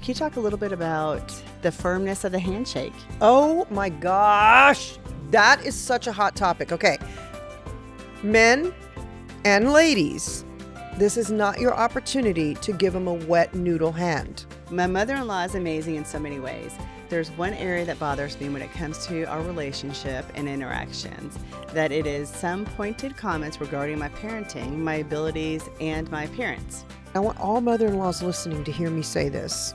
Can you talk a little bit about the firmness of the handshake? Oh my gosh, that is such a hot topic. Okay, men and ladies, this is not your opportunity to give them a wet noodle hand. My mother-in-law is amazing in so many ways. There's one area that bothers me when it comes to our relationship and interactions, that it is some pointed comments regarding my parenting, my abilities, and my appearance. I want all mother-in-laws listening to hear me say this.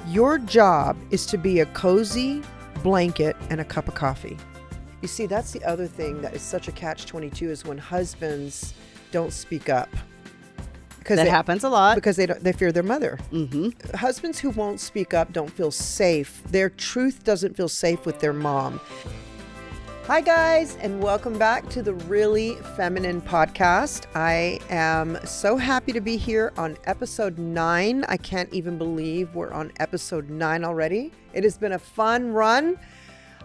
Your job is to be a cozy blanket and a cup of coffee. You see, that's the other thing that is such a catch-22 is when husbands don't speak up. That happens a lot. Because they fear their mother. Mm-hmm. Husbands who won't speak up don't feel safe. Their truth doesn't feel safe with their mom. Hi guys, and welcome back to the Really Feminine podcast. I am so happy to be here on episode 9. I can't even believe we're on episode 9 already. It has been a fun run.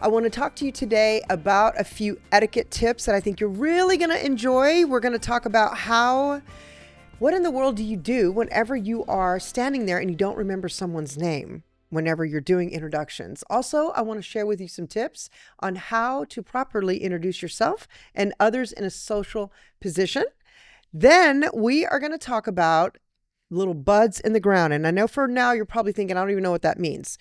I want to talk to you today about a few etiquette tips that I think you're really going to enjoy. We're going to talk about what in the world do you do whenever you are standing there and you don't remember someone's name? Whenever you're doing introductions. Also, I want to share with you some tips on how to properly introduce yourself and others in a social position. Then we are going to talk about little buds in the ground. And I know for now, you're probably thinking, I don't even know what that means.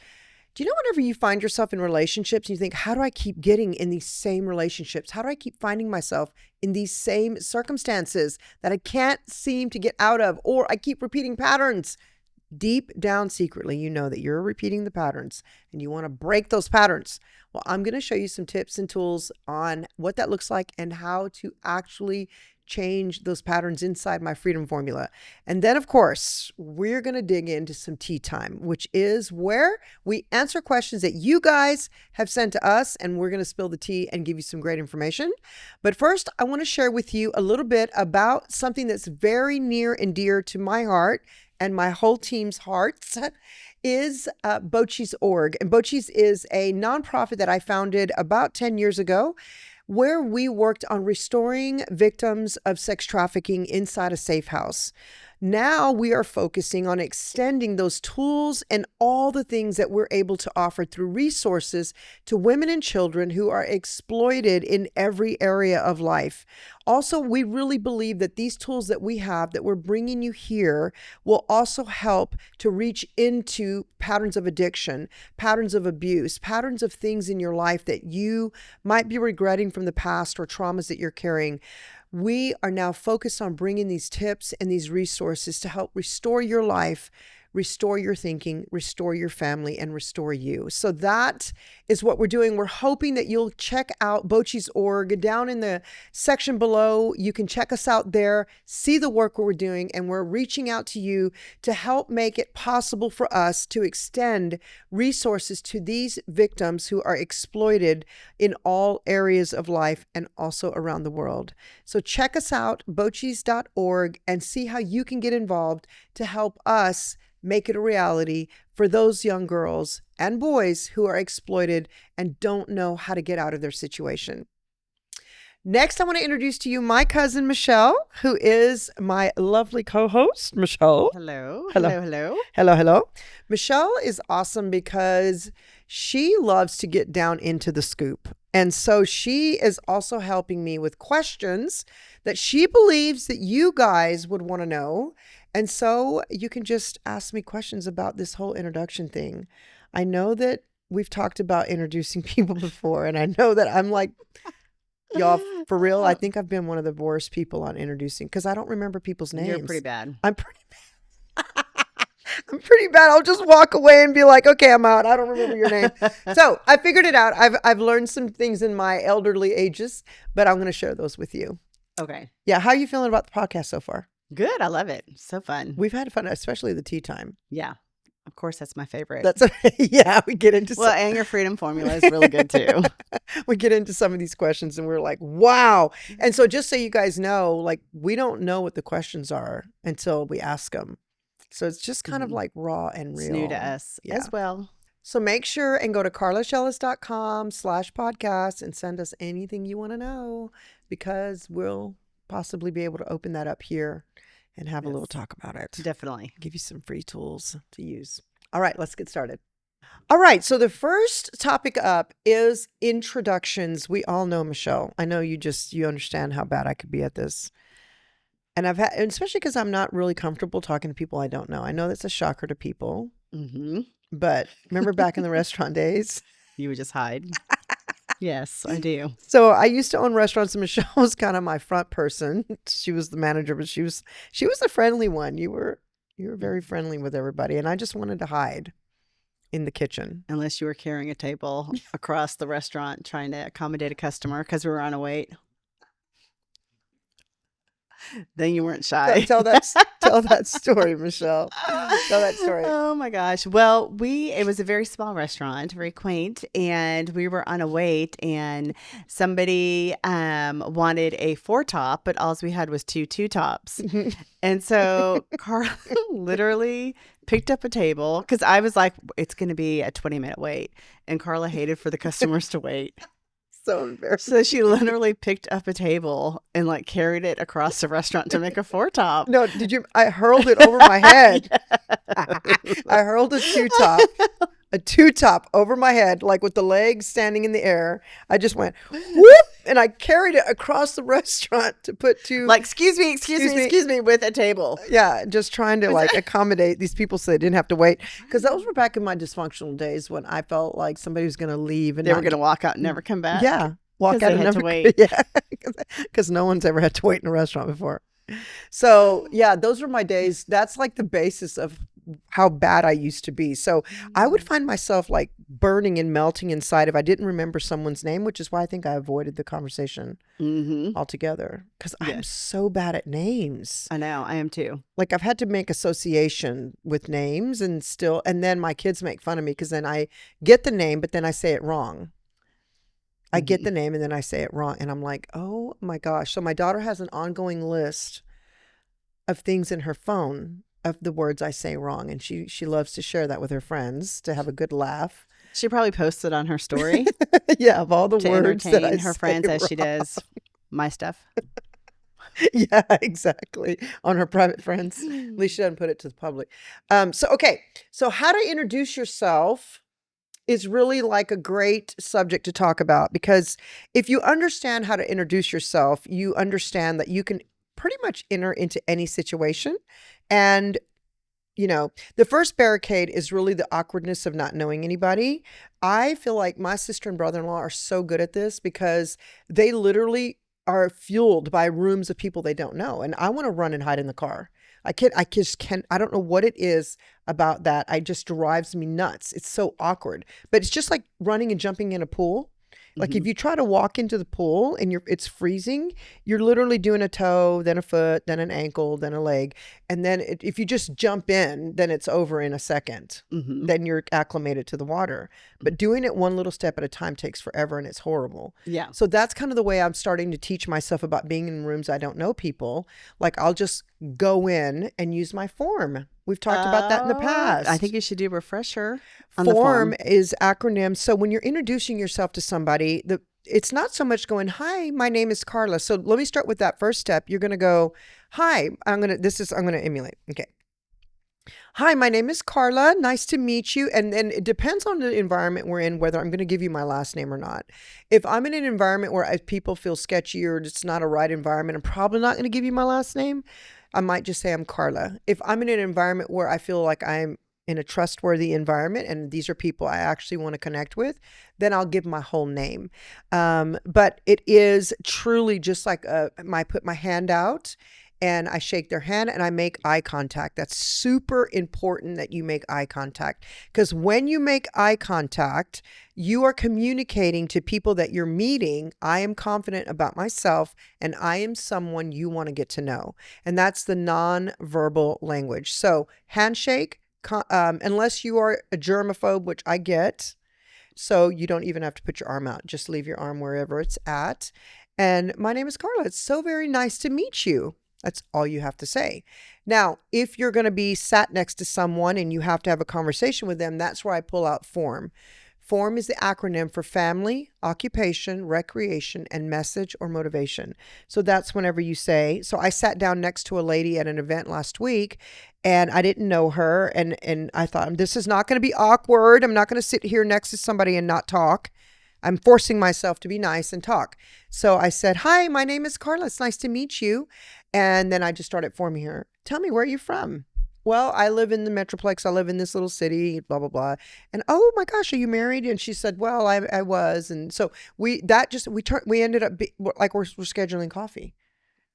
Do you know whenever you find yourself in relationships, you think, how do I keep getting in these same relationships? How do I keep finding myself in these same circumstances that I can't seem to get out of, or I keep repeating patterns? Deep down secretly, you know that you're repeating the patterns and you want to break those patterns. Well, I'm going to show you some tips and tools on what that looks like and how to actually change those patterns inside my freedom formula. And then, of course, we're going to dig into some tea time, which is where we answer questions that you guys have sent to us, and we're going to spill the tea and give you some great information. But first, I want to share with you a little bit about something that's very near and dear to my heart and my whole team's hearts is Bochi's Org. And Bochi's is a nonprofit that I founded about 10 years ago, where we worked on restoring victims of sex trafficking inside a safe house. Now we are focusing on extending those tools and all the things that we're able to offer through resources to women and children who are exploited in every area of life. Also, we really believe that these tools that we have that we're bringing you here will also help to reach into patterns of addiction, patterns of abuse, patterns of things in your life that you might be regretting from the past or traumas that you're carrying. We are now focused on bringing these tips and these resources to help restore your life, restore your thinking, restore your family, and restore you. So that is what we're doing. We're hoping that you'll check out Bochi's Org down in the section below. You can check us out there, see the work we're doing, and we're reaching out to you to help make it possible for us to extend resources to these victims who are exploited in all areas of life and also around the world. So check us out, bochis.org, and see how you can get involved to help us make it a reality for those young girls and boys who are exploited and don't know how to get out of their situation. Next, I want to introduce to you my cousin, Michelle, who is my lovely co-host. Michelle. Hello. Hello. Hello. Hello. Hello. Hello. Michelle is awesome because she loves to get down into the scoop. And so she is also helping me with questions that she believes that you guys would want to know. And so you can just ask me questions about this whole introduction thing. I know that we've talked about introducing people before, and I know that I'm like, y'all, for real, I think I've been one of the worst people on introducing because I don't remember people's names. You're pretty bad. I'm pretty bad. I'm pretty bad. I'll just walk away and be like, okay, I'm out. I don't remember your name. So I figured it out. I've learned some things in my elderly ages, but I'm going to share those with you. Okay. Yeah. How are you feeling about the podcast so far? Good. I love it. So fun. We've had fun, especially the tea time. Yeah. Of course, that's my favorite. That's yeah. We get into well, and your freedom formula is really good too. We get into some of these questions and we're like, wow. And so just so you guys know, like we don't know what the questions are until we ask them. So it's just kind of like raw and real. It's new to us as well. So make sure and go to carlashellis.com/podcast and send us anything you want to know, because we'll possibly be able to open that up here and have a little talk about it. Definitely. Give you some free tools to use. All right, let's get started. All right, so the first topic up is introductions. We all know Michelle. I know you understand how bad I could be at this. And and especially because I'm not really comfortable talking to people I don't know. I know that's a shocker to people. Mm-hmm. But remember back in the restaurant days? You would just hide. Yes, I do. So I used to own restaurants, and Michelle was kind of my front person. She was the manager, but she was the friendly one. You were very friendly with everybody, and I just wanted to hide in the kitchen. Unless you were carrying a table across the restaurant trying to accommodate a customer because we were on a wait. Then you weren't shy. Tell that story, Michelle. Tell that story. Oh my gosh. Well, it was a very small restaurant, very quaint, and we were on a wait, and somebody wanted a 4-top, but all we had was 2 2-tops. And so Carla literally picked up a table because I was like, it's going to be a 20-minute wait. And Carla hated for the customers to wait. So embarrassing. So she literally picked up a table and like carried it across the restaurant to make a 4-top. No, I hurled it over my head. I hurled a 2-top over my head, like with the legs standing in the air. I just went whoop, and I carried it across the restaurant to put 2. Like, excuse me, with a table. Yeah, just trying to like accommodate these people so they didn't have to wait. Because those were back in my dysfunctional days when I felt like somebody was going to leave and they were going to walk out and never come back. Yeah, walk out and never wait. Yeah, because no one's ever had to wait in a restaurant before. So yeah, those were my days. That's like the basis of how bad I used to be. So I would find myself like burning and melting inside if I didn't remember someone's name, which is why I think I avoided the conversation altogether, because I'm so bad at names. I know, I am too. Like I've had to make association with names and then my kids make fun of me because then I get the name, but then I say it wrong. I get the name and then I say it wrong. And I'm like, oh my gosh. So my daughter has an ongoing list of things in her phone of the words I say wrong. And she loves to share that with her friends to have a good laugh. She probably posts it on her story. Yeah, of all the words that I her friends as she does my stuff. Yeah, exactly. On her private friends. At least she doesn't put it to the public. So how to introduce yourself is really like a great subject to talk about, because if you understand how to introduce yourself, you understand that you can pretty much enter into any situation. And, the first barricade is really the awkwardness of not knowing anybody. I feel like my sister and brother-in-law are so good at this because they literally are fueled by rooms of people they don't know. And I want to run and hide in the car. I don't know what it is about that. It just drives me nuts. It's so awkward, but it's just like running and jumping in a pool. Like if you try to walk into the pool and it's freezing, you're literally doing a toe, then a foot, then an ankle, then a leg. And then if you just jump in, then it's over in a second. Then you're acclimated to the water. But doing it one little step at a time takes forever, and it's horrible. Yeah. So that's kind of the way I'm starting to teach myself about being in rooms I don't know people. Like I'll just go in and use my form. We've talked about that in the past. I think you should do a refresher on Form the form. is acronym. So when you're introducing yourself to somebody, it's not so much going, hi, my name is Carla. So let me start with that first step. You're going to go, hi, I'm going to emulate. Okay. Hi, my name is Carla. Nice to meet you. And then it depends on the environment we're in, whether I'm going to give you my last name or not. If I'm in an environment where people feel sketchy or it's not a right environment, I'm probably not going to give you my last name. I might just say I'm Carla. If I'm in an environment where I feel like I'm in a trustworthy environment and these are people I actually want to connect with, then I'll give my whole name. But it is truly just like I put my hand out and I shake their hand and I make eye contact. That's super important that you make eye contact, because when you make eye contact, you are communicating to people that you're meeting, I am confident about myself and I am someone you want to get to know. And that's the non-verbal language. So handshake, unless you are a germaphobe, which I get, so you don't even have to put your arm out. Just leave your arm wherever it's at. And my name is Carla. It's so very nice to meet you. That's all you have to say. Now, if you're going to be sat next to someone and you have to have a conversation with them, that's where I pull out form. FORM is the acronym for family, occupation, recreation, and message or motivation. So that's whenever you say, so I sat down next to a lady at an event last week and I didn't know her. And I thought, this is not going to be awkward. I'm not going to sit here next to somebody and not talk. I'm forcing myself to be nice and talk. So I said, hi, my name is Carla. It's nice to meet you. And then I just started forming her. Tell me, where are you from? Well, I live in the Metroplex. I live in this little city, blah, blah, blah. And, oh my gosh, are you married? And she said, well, I was. And so we ended up like we're scheduling coffee.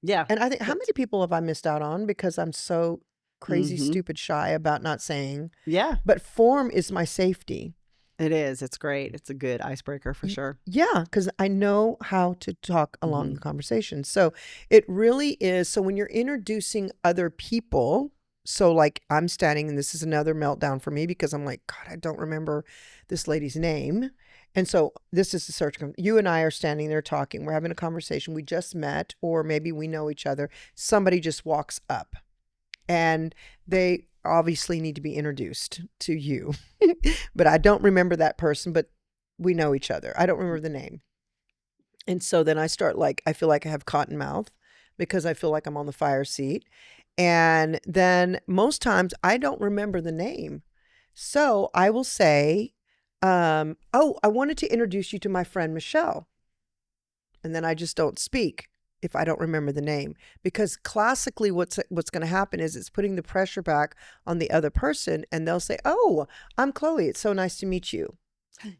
Yeah. And I think, how many people have I missed out on because I'm so crazy, stupid shy about not saying? Yeah. But form is my safety. It is. It's great. It's a good icebreaker for sure. Yeah, because I know how to talk along the conversation. So it really is. So when you're introducing other people, so like I'm standing, and this is another meltdown for me because I'm like, God, I don't remember this lady's name. And so this is the search. You and I are standing there talking. We're having a conversation. We just met, or maybe we know each other. Somebody just walks up and they obviously need to be introduced to you. But I don't remember that person, but we know each other. I don't remember the name. And so then I start I feel like I have cotton mouth because I feel like I'm on the fire seat. And then most times I don't remember the name. So I will say, oh, I wanted to introduce you to my friend, Michelle. And then I just don't speak if I don't remember the name, because classically what's going to happen is it's putting the pressure back on the other person, and they'll say, oh, I'm Chloe. It's so nice to meet you.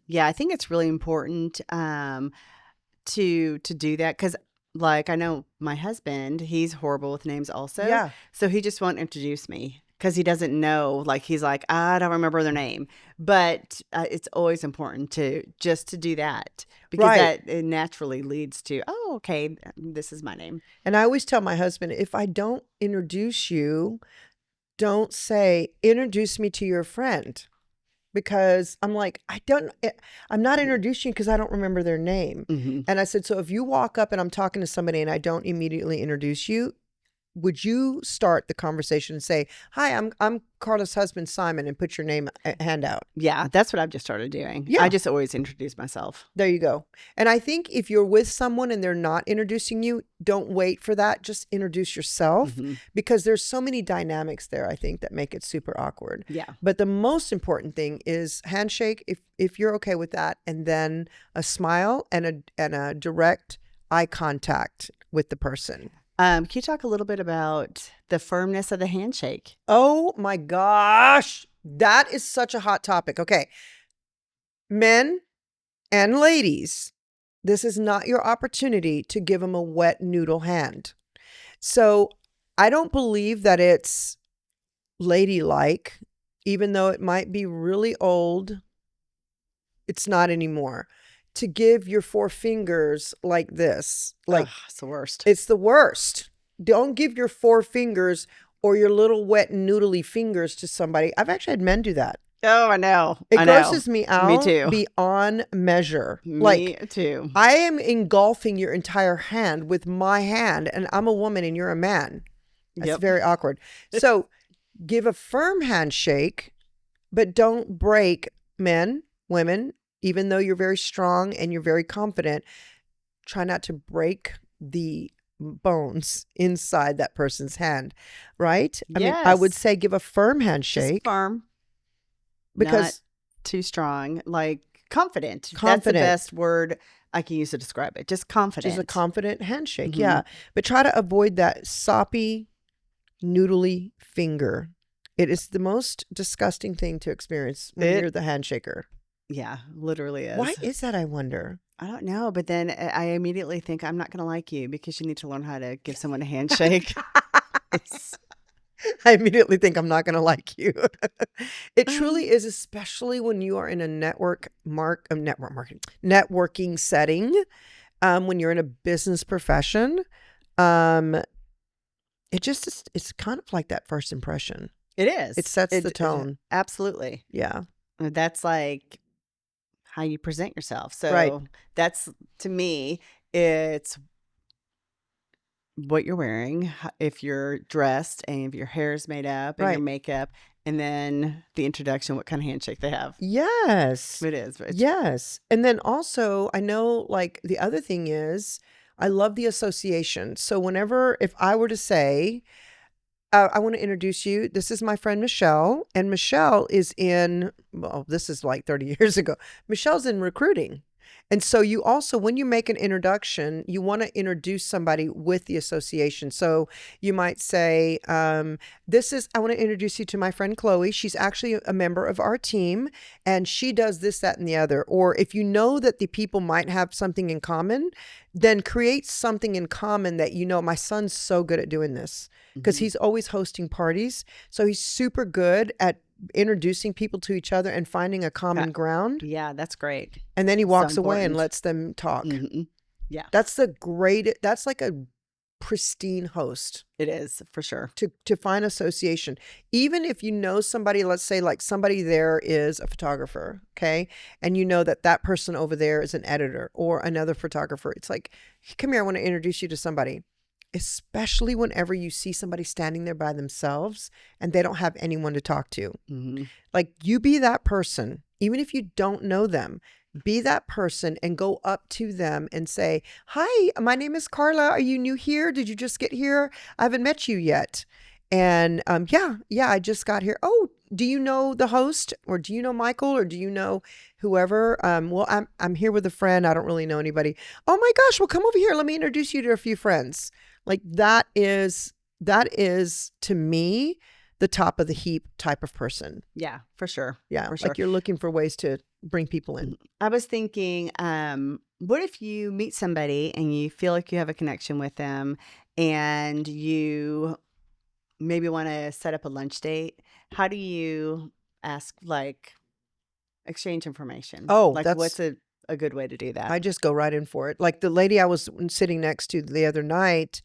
Yeah, I think it's really important to do that because, like, I know my husband, he's horrible with names also. Yeah. So he just won't introduce me because he doesn't know. Like, he's like, I don't remember their name. But it's always important to do that because that it naturally leads to, oh, okay, this is my name. And I always tell my husband, if I don't introduce you, don't say, introduce me to your friend. Because I'm like, I'm not introducing you because I don't remember their name. Mm-hmm. And I said, so if you walk up and I'm talking to somebody and I don't immediately introduce you, would you start the conversation and say, hi, I'm Carla's husband, Simon, and put your name hand out? Yeah, that's what I've just started doing. Yeah. I just always introduce myself. There you go. And I think if you're with someone and they're not introducing you, don't wait for that. Just introduce yourself because there's so many dynamics there, I think, that make it super awkward. Yeah. But the most important thing is handshake, if you're okay with that, and then a smile and a direct eye contact with the person. Can you talk a little bit about the firmness of the handshake? Oh my gosh. That is such a hot topic. Okay. Men and ladies, this is not your opportunity to give them a wet noodle hand. So I don't believe that it's ladylike, even though it might be really old. It's not anymore. To give your 4 fingers like this. Like, it's the worst. It's the worst. Don't give your 4 fingers or your little wet noodly fingers to somebody. I've actually had men do that. Oh, I know. It grosses me out. Me too. Beyond measure. Me too. I am engulfing your entire hand with my hand, and I'm a woman and you're a man. That's very awkward. So give a firm handshake, but don't break. Men, women, even though you're very strong and you're very confident, try not to break the bones inside that person's hand, right? I mean, I would say give a firm handshake. Just firm. Because not too strong. Like confident. That's the best word I can use to describe it. Just confident. Just a confident handshake, yeah. But try to avoid that soppy, noodly finger. It is the most disgusting thing to experience when you're the handshaker. Yeah, literally is. Why is that, I wonder? I don't know. But then I immediately think I'm not going to like you because you need to learn how to give someone a handshake. I immediately think I'm not going to like you. It truly is, especially when you are in a networking setting, when you're in a business profession. It's kind of like that first impression. It is. It sets the tone. Absolutely. Yeah. That's like how you present yourself. So that's, to me, it's what you're wearing, if you're dressed and if your hair is made up and your makeup, And then the introduction, what kind of handshake they have. Yes. It is. Yes. And then also, I know like the other thing is, I love the association. So whenever, if I were to say, I want to introduce you. This is my friend Michelle. And Michelle is in, well, this is like 30 years ago. Michelle's in recruiting. And so you also, when you make an introduction, you want to introduce somebody with the association. So you might say, I want to introduce you to my friend Chloe. She's actually a member of our team and she does this, that, and the other. Or if you know that the people might have something in common, then create something in common that, my son's so good at doing this because he's always hosting parties. So he's super good at introducing people to each other and finding a common ground. Yeah, that's great. And then he walks away and lets them talk. Mm-hmm. Yeah. That's like a pristine host. It is, for sure. To find association. Even if you know somebody, let's say like somebody there is a photographer, okay? And you know that person over there is an editor or another photographer. It's like, come here, I want to introduce you to somebody. Especially whenever you see somebody standing there by themselves and they don't have anyone to talk to. Mm-hmm. Like you be that person, even if you don't know them, be that person and go up to them and say, hi, my name is Carla. Are you new here? Did you just get here? I haven't met you yet. And yeah, I just got here. Oh, do you know the host or do you know Michael or do you know whoever? Well, I'm here with a friend. I don't really know anybody. Oh my gosh, well, come over here. Let me introduce you to a few friends. Like that is to me, the top of the heap type of person. Yeah, for sure. Yeah. For sure. Like you're looking for ways to bring people in. I was thinking, what if you meet somebody and you feel like you have a connection with them and you maybe want to set up a lunch date? How do you exchange information? Oh, what's a good way to do that? I just go right in for it. Like the lady I was sitting next to the other night,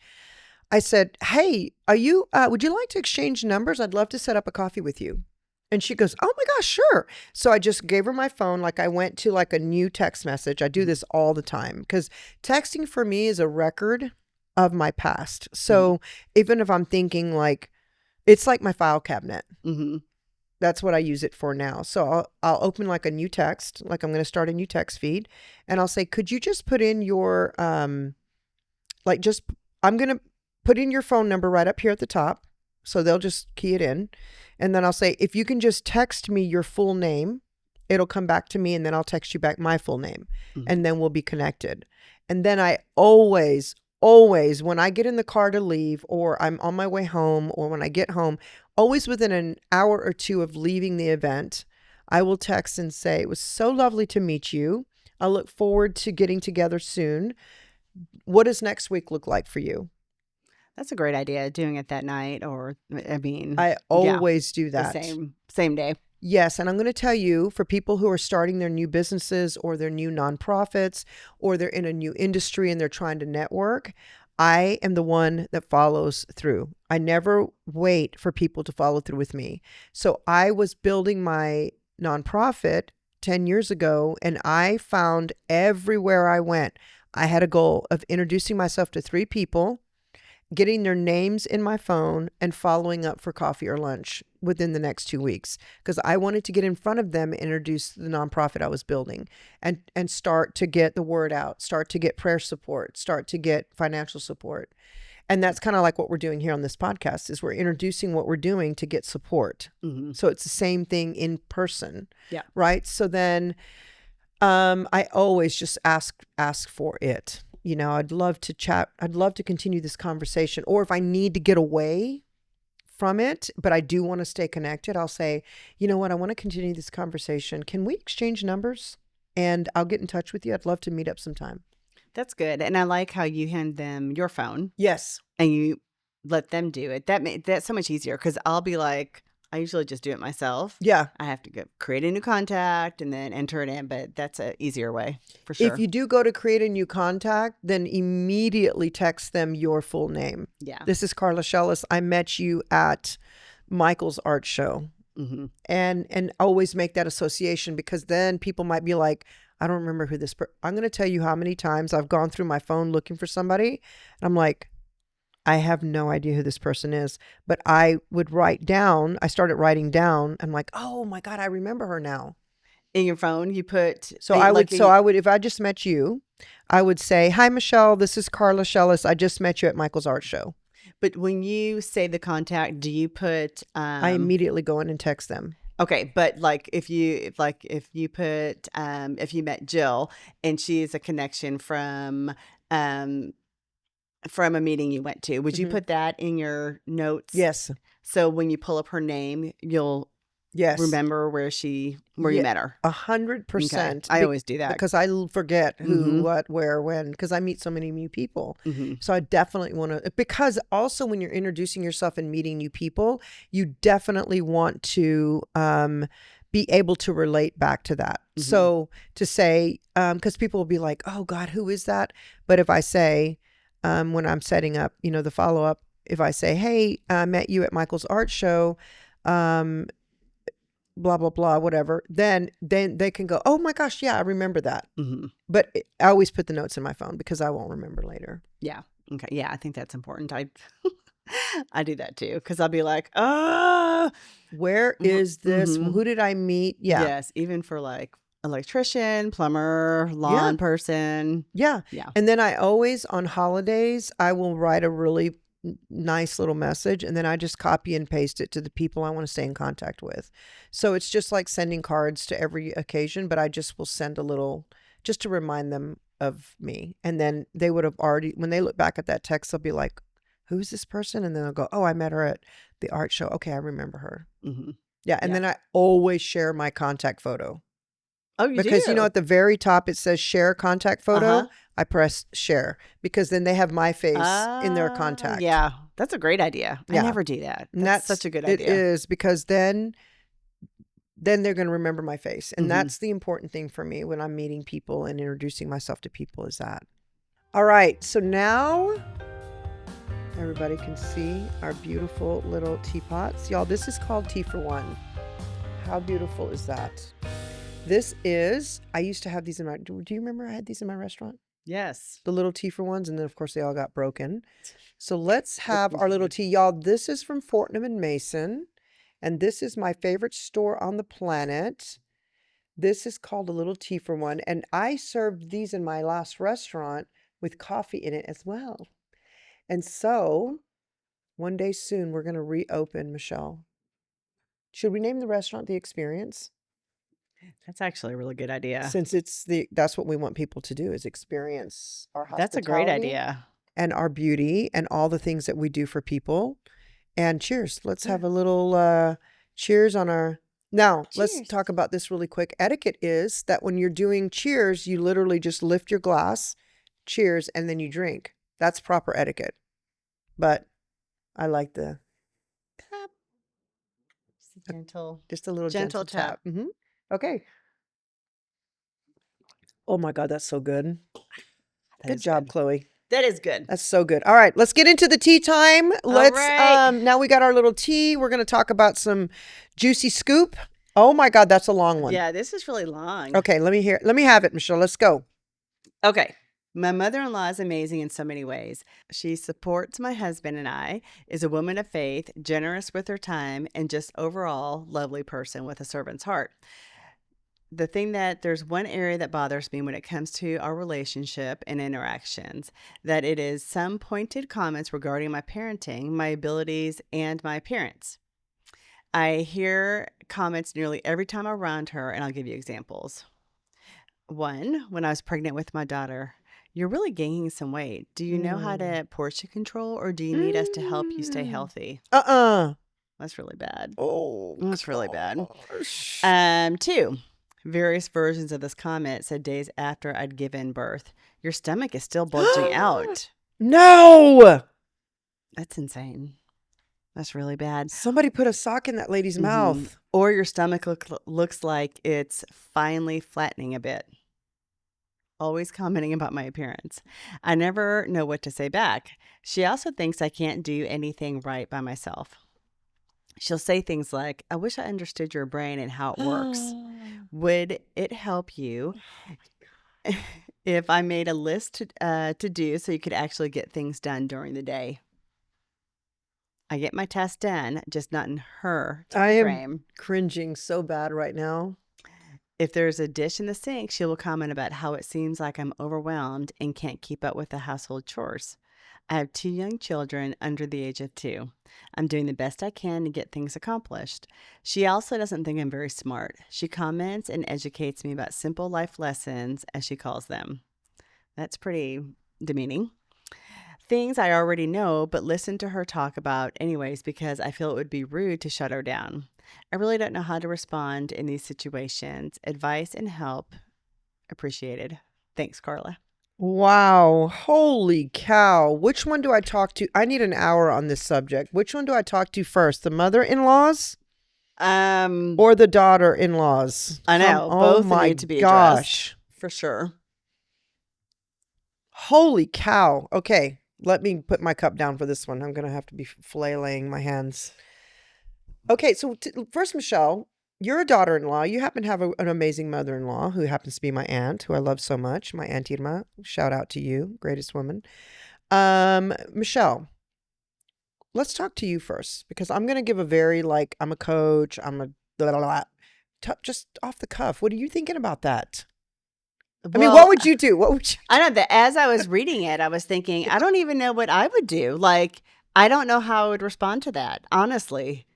I said, hey, would you like to exchange numbers? I'd love to set up a coffee with you. And she goes, oh my gosh, sure. So I just gave her my phone. Like I went to like a new text message. I do this all the time because texting for me is a record of my past. So even if I'm thinking like, it's like my file cabinet. Mm-hmm. That's what I use it for now. So I'll open like a new text, like I'm going to start a new text feed. And I'll say, could you just put in your, I'm going to put in your phone number right up here at the top. So they'll just key it in. And then I'll say, if you can just text me your full name, it'll come back to me and then I'll text you back my full name. Mm-hmm. And then we'll be connected. And then I always, when I get in the car to leave or I'm on my way home or when I get home, always within an hour or two of leaving the event, I will text and say, it was so lovely to meet you. I look forward to getting together soon. What does next week look like for you? That's a great idea, doing it that night I always do that. The same day. Yes. And I'm going to tell you, for people who are starting their new businesses or their new nonprofits, or they're in a new industry and they're trying to network, I am the one that follows through. I never wait for people to follow through with me. So I was building my nonprofit 10 years ago, and I found everywhere I went, I had a goal of introducing myself to 3 people, getting their names in my phone, and following up for coffee or lunch within the next 2 weeks, because I wanted to get in front of them and introduce the nonprofit I was building and start to get the word out, start to get prayer support, start to get financial support. And that's kind of like what we're doing here on this podcast, is we're introducing what we're doing to get support. Mm-hmm. So it's the same thing in person. Yeah. Right. So then I always just ask for it. I'd love to chat. I'd love to continue this conversation. Or if I need to get away from it, but I do want to stay connected, I'll say, you know what? I want to continue this conversation. Can we exchange numbers? And I'll get in touch with you. I'd love to meet up sometime. That's good. And I like how you hand them your phone. Yes. And you let them do it. That's so much easier, because I'll be like, I usually just do it myself. Yeah. I have to create a new contact and then enter it in, but that's an easier way for sure. If you do go to create a new contact, then immediately text them your full name. Yeah. This is Carla Shellis. I met you at Michael's art show. Mm-hmm. And always make that association, because then people might be like, I don't remember who this I'm going to tell you how many times I've gone through my phone looking for somebody. And I'm like, I have no idea who this person is, but I started writing down. I'm like, oh my God, I remember her now. In your phone, you put So I would, if I just met you, I would say, hi, Michelle, this is Carla Shellis. I just met you at Michael's art show. But when you say the contact, do you put? I immediately go in and text them. Okay, but like if you put if you met Jill and she's a connection from a meeting you went to, would you put that in your notes? Yes. So when you pull up her name, you'll remember where you met her. 100%. Okay. I always do that because I forget who, what, where, when, because I meet so many new people. So I definitely want to, because also when you're introducing yourself and meeting new people, you definitely want to be able to relate back to that. So to say, because people will be like, oh God, who is that? But if I say, when I'm setting up, the follow-up, if I say, hey, I met you at Michael's art show, blah, blah, blah, whatever, then they can go, oh my gosh, yeah, I remember that. But I always put the notes in my phone because I won't remember later. Yeah. Okay. Yeah, I think that's important. I do that too, because I'll be like, oh, where is this? Who did I meet? Yeah. Yes, even for like electrician, plumber, lawn person. Yeah. And then I always, on holidays, I will write a really nice little message, and then I just copy and paste it to the people I want to stay in contact with. So it's just like sending cards to every occasion, but I just will send a little just to remind them of me. And then they would have already, when they look back at that text, they'll be like, who's this person? And then they'll go, oh, I met her at the art show. Okay, I remember her. Yeah. And then I always share my contact photo. Oh, you because do? at the very top it says share contact photo. I press share because then they have my face in their contact. Yeah, that's a great idea. I never do that. That's such a good idea. It is, because then they're going to remember my face, and that's the important thing for me when I'm meeting people and introducing myself to people, is that. All right, so now everybody can see our beautiful little teapots. Y'all, this is called Tea for One. How beautiful is that? This is, I used to have these in my, do you remember I had these in my restaurant? Yes. The little tea for ones. And then of course they all got broken. So let's have our little tea. Y'all, this is from Fortnum and Mason. And this is my favorite store on the planet. This is called a little tea for one. And I served these in my last restaurant with coffee in it as well. And so one day soon, we're going to reopen, Michelle. Should we name the restaurant The Experience? That's actually a really good idea. Since that's what we want people to do, is experience our hospitality. That's a great idea. And our beauty and all the things that we do for people. And cheers. Let's have a little cheers on our... Now, let's talk about this really quick. Etiquette is that when you're doing cheers, you literally just lift your glass, cheers, and then you drink. That's proper etiquette. But I like the... Tap. Just a little gentle tap. Okay. Oh my God, that's so good. Good job, Chloe. That is good. That's so good. All right, let's get into the tea time. Let's now we got our little tea. We're going to talk about some juicy scoop. Oh my God, that's a long one. Yeah, this is really long. Okay, let me have it, Michelle. Let's go. Okay. My mother-in-law is amazing in so many ways. She supports my husband and I, is a woman of faith, generous with her time, and just overall lovely person with a servant's heart. There's one area that bothers me when it comes to our relationship and interactions, that it is some pointed comments regarding my parenting, my abilities, and my appearance. I hear comments nearly every time I'm around her, and I'll give you examples. One, when I was pregnant with my daughter, you're really gaining some weight. Do you know how to portion control, or do you need us to help you stay healthy? That's really bad. Oh, that's really bad. Two, various versions of this comment said days after I'd given birth, your stomach is still bulging out. No! That's insane. That's really bad. Somebody put a sock in that lady's mouth. Or your stomach looks like it's finally flattening a bit. Always commenting about my appearance. I never know what to say back. She also thinks I can't do anything right by myself. She'll say things like, I wish I understood your brain and how it works. Would it help you if I made a list to do so you could actually get things done during the day? I get my task done, just not in her I time am frame. cringing so bad right now. If there's a dish in the sink, she will comment about how it seems like I'm overwhelmed and can't keep up with the household chores. I have 2 young children under the age of 2. I'm doing the best I can to get things accomplished. She also doesn't think I'm very smart. She comments and educates me about simple life lessons, as she calls them. That's pretty demeaning. Things I already know, but listen to her talk about anyways because I feel it would be rude to shut her down. I really don't know how to respond in these situations. Advice and help appreciated. Thanks, Carla. Wow. Holy cow. Which one do I talk to? I need an hour on this subject. Which one do I talk to first? The mother-in-laws or the daughter-in-laws? I know Oh both my need to be gosh. addressed for sure. Holy cow. Okay. Let me put my cup down for this one. I'm going to have to be flailing my hands. Okay. So first, Michelle, you're a daughter-in-law. You happen to have an amazing mother-in-law who happens to be my aunt, who I love so much. My Aunt Irma. Shout out to you. Greatest woman. Michelle, let's talk to you first because I'm going to give a very I'm a coach. I'm a blah, blah, blah, just off the cuff. What are you thinking about that? I mean, what would you do? What would you do? I know that as I was reading it, I was thinking, I don't even know what I would do. I don't know how I would respond to that, honestly,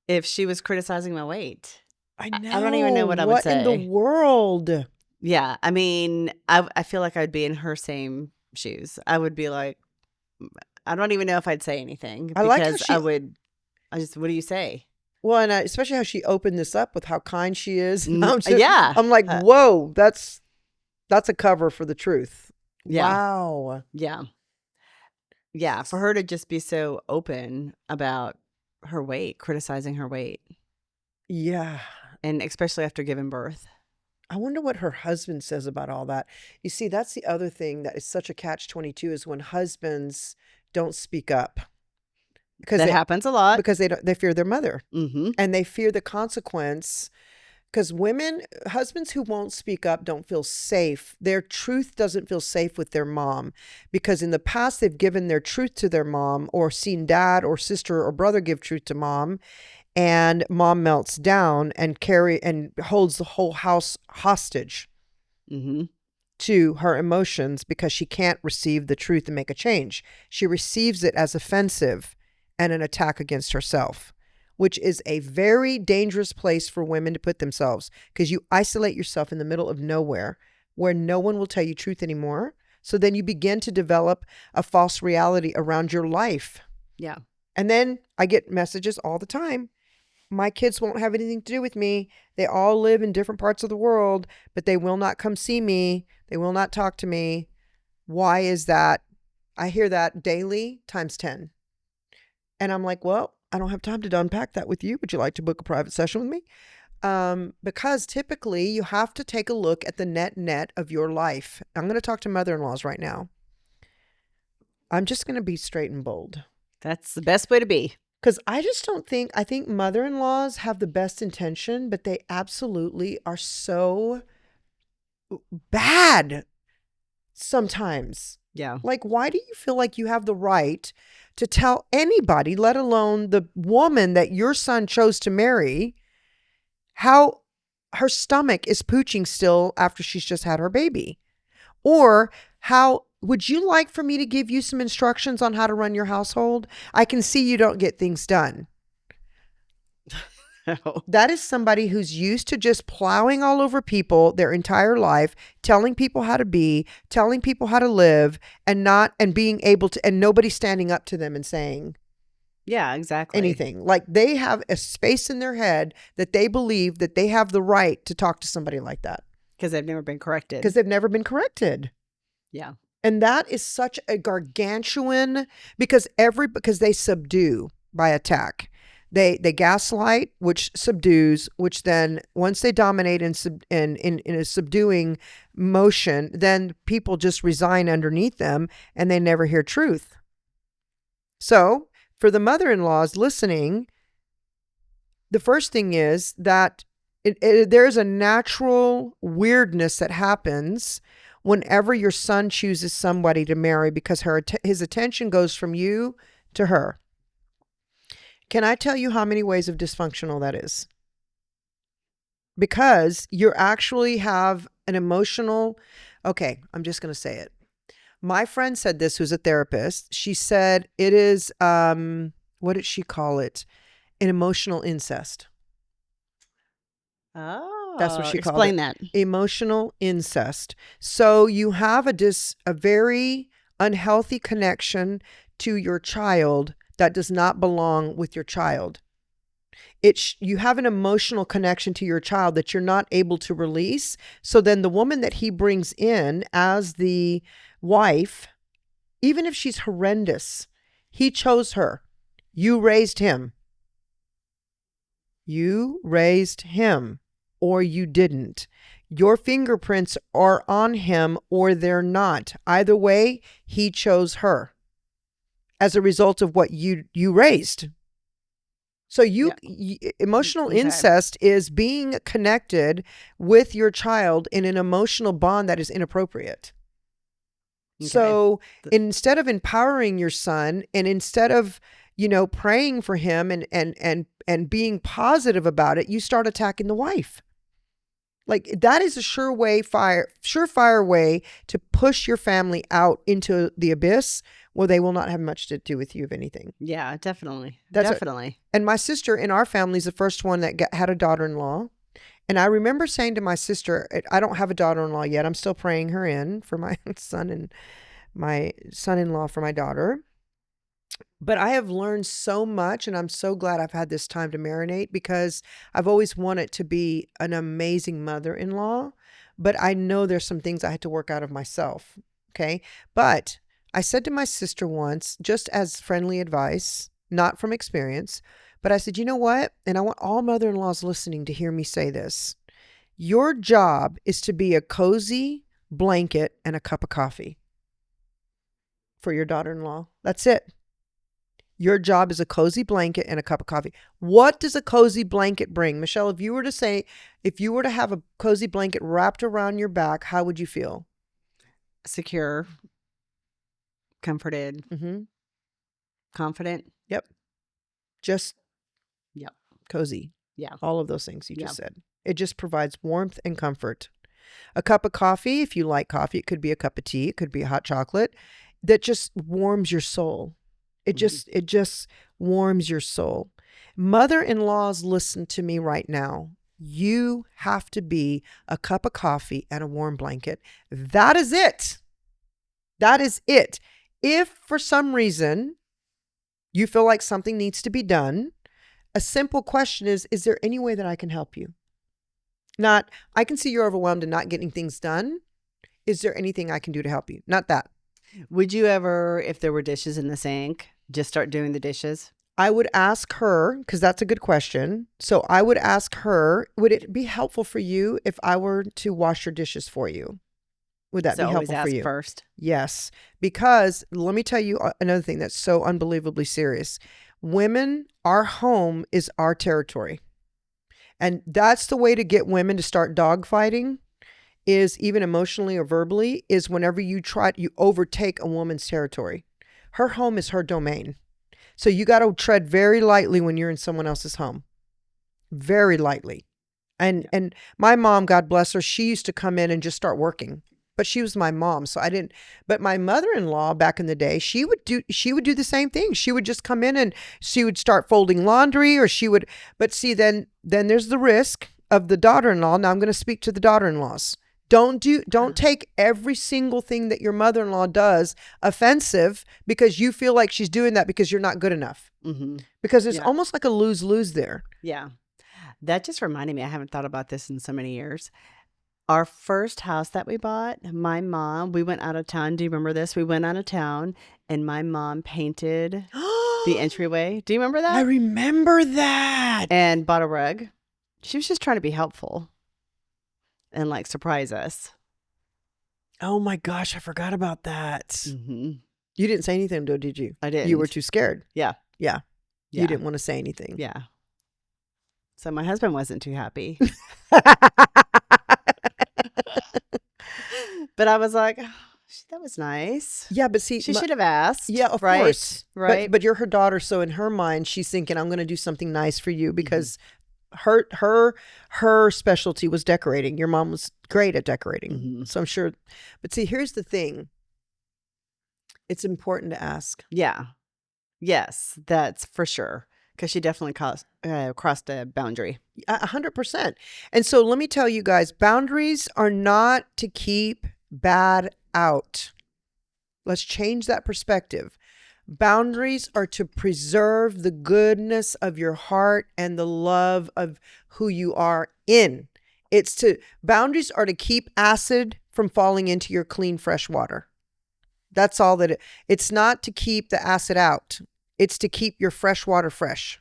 if she was criticizing my weight. I know. I don't even know what I would say. What in the world? Yeah. I mean, I feel like I'd be in her same shoes. I would be like, I don't even know if I'd say anything because what do you say? Well, and especially how she opened this up with how kind she is. Yeah. I'm like, whoa, that's a cover for the truth. Yeah. Wow. Yeah. Yeah. For her to just be so open about her weight, criticizing her weight. Yeah. And especially after giving birth. I wonder what her husband says about all that. You see, that's the other thing that is such a catch-22 is when husbands don't speak up. Because that happens a lot. Because they fear their mother. Mm-hmm. And they fear the consequence. Because husbands who won't speak up don't feel safe. Their truth doesn't feel safe with their mom. Because in the past, they've given their truth to their mom or seen dad or sister or brother give truth to mom. And mom melts down and holds the whole house hostage to her emotions because she can't receive the truth and make a change. She receives it as offensive and an attack against herself, which is a very dangerous place for women to put themselves because you isolate yourself in the middle of nowhere where no one will tell you truth anymore. So then you begin to develop a false reality around your life. Yeah. And then I get messages all the time. My kids won't have anything to do with me. They all live in different parts of the world, but they will not come see me. They will not talk to me. Why is that? I hear that daily times 10. And I'm like, well, I don't have time to unpack that with you. Would you like to book a private session with me? Because typically you have to take a look at the net of your life. I'm going to talk to mother-in-laws right now. I'm just going to be straight and bold. That's the best way to be. Because I think mother-in-laws have the best intention, but they absolutely are so bad sometimes. Yeah. Like, why do you feel like you have the right to tell anybody, let alone the woman that your son chose to marry, how her stomach is pooching still after she's just had her baby? Or how would you like for me to give you some instructions on how to run your household? I can see you don't get things done. That is somebody who's used to just plowing all over people their entire life, telling people how to be, telling people how to live, and being able to, and nobody standing up to them and saying, yeah, exactly, anything. Like they have a space in their head that they believe that they have the right to talk to somebody like that. Because they've never been corrected. Yeah. And that is such a gargantuan, because they subdue by attack. They gaslight, which subdues, which then once they dominate in a subduing motion, then people just resign underneath them and they never hear truth. So for the mother-in-laws listening, the first thing is that there's a natural weirdness that happens whenever your son chooses somebody to marry because his attention goes from you to her. Can I tell you how many ways of dysfunctional that is? Because you actually have an emotional, okay, I'm just going to say it. My friend said this, who's a therapist. She said it is, what did she call it? An emotional incest. Oh, That's what she called explain it. that. Emotional incest. So you have a very unhealthy connection to your child that does not belong with your child. You have an emotional connection to your child that you're not able to release. So then the woman that he brings in as the wife, even if she's horrendous, he chose her. You raised him. You raised him, or you didn't. Your fingerprints are on him or they're not. Either way, he chose her as a result of what you raised. So emotional Okay. incest is being connected with your child in an emotional bond that is inappropriate. Okay. So instead of empowering your son and instead of, praying for him and being positive about it, you start attacking the wife. Like that is a surefire way to push your family out into the abyss where they will not have much to do with you, if anything. Yeah, definitely. Definitely. And my sister in our family is the first one that had a daughter-in-law. And I remember saying to my sister, I don't have a daughter-in-law yet. I'm still praying her in for my son and my son-in-law for my daughter. But I have learned so much, and I'm so glad I've had this time to marinate because I've always wanted to be an amazing mother-in-law, but I know there's some things I had to work out of myself. Okay. But I said to my sister once, just as friendly advice, not from experience, but I said, you know what? And I want all mother-in-laws listening to hear me say this. Your job is to be a cozy blanket and a cup of coffee for your daughter-in-law. That's it. Your job is a cozy blanket and a cup of coffee. What does a cozy blanket bring? Michelle, if you were to have a cozy blanket wrapped around your back, how would you feel? Secure, comforted, confident. Yep. Just Yep. cozy. Yeah. All of those things you just said. It just provides warmth and comfort. A cup of coffee, if you like coffee, it could be a cup of tea, it could be a hot chocolate, that just warms your soul. It just warms your soul. Mother-in-laws, listen to me right now. You have to be a cup of coffee and a warm blanket. That is it. That is it. If for some reason you feel like something needs to be done, a simple question is there any way that I can help you? Not, I can see you're overwhelmed and not getting things done. Is there anything I can do to help you? Not that. Would you ever, if there were dishes in the sink, just start doing the dishes? I would ask her, because that's a good question. So I would ask her, would it be helpful for you if I were to wash your dishes for you? Would that be helpful for you? First. Yes. Because let me tell you another thing that's so unbelievably serious. Women, our home is our territory. And that's the way to get women to start dogfighting, is even emotionally or verbally, is whenever you overtake a woman's territory. Her home is her domain. So you got to tread very lightly when you're in someone else's home. Very lightly. And my mom, God bless her, she used to come in and just start working. But she was my mom, so I didn't. But my mother-in-law back in the day, she would do the same thing. She would just come in and she would start folding laundry, or she would. But see, then there's the risk of the daughter-in-law. Now I'm going to speak to the daughter-in-laws. Don't take every single thing that your mother-in-law does offensive because you feel like she's doing that because you're not good enough. Mm-hmm. Because it's almost like a lose-lose there. Yeah. That just reminded me, I haven't thought about this in so many years. Our first house that we bought, my mom, we went out of town. Do you remember this? We went out of town and my mom painted the entryway. Do you remember that? I remember that. And bought a rug. She was just trying to be helpful and like surprise us. Oh my gosh, I forgot about that. Mm-hmm. You didn't say anything though, did you? I didn't. You were too scared. Yeah. You didn't want to say anything. Yeah. So my husband wasn't too happy. But I was like, That was nice. Yeah, but see, She should have asked. yeah, of right? course. Right. But you're her daughter, so in her mind, she's thinking, I'm going to do something nice for you because her specialty was decorating. Your mom was great at decorating. So I'm sure. But see, here's the thing. It's important to ask. Yeah. Yes, that's for sure. Because she definitely crossed a boundary. 100%. And so let me tell you guys, boundaries are not to keep bad out. Let's change that perspective. Boundaries are to preserve the goodness of your heart and the love of who you are in. Boundaries are to keep acid from falling into your clean, fresh water. That's all it's not to keep the acid out. It's to keep your fresh water fresh.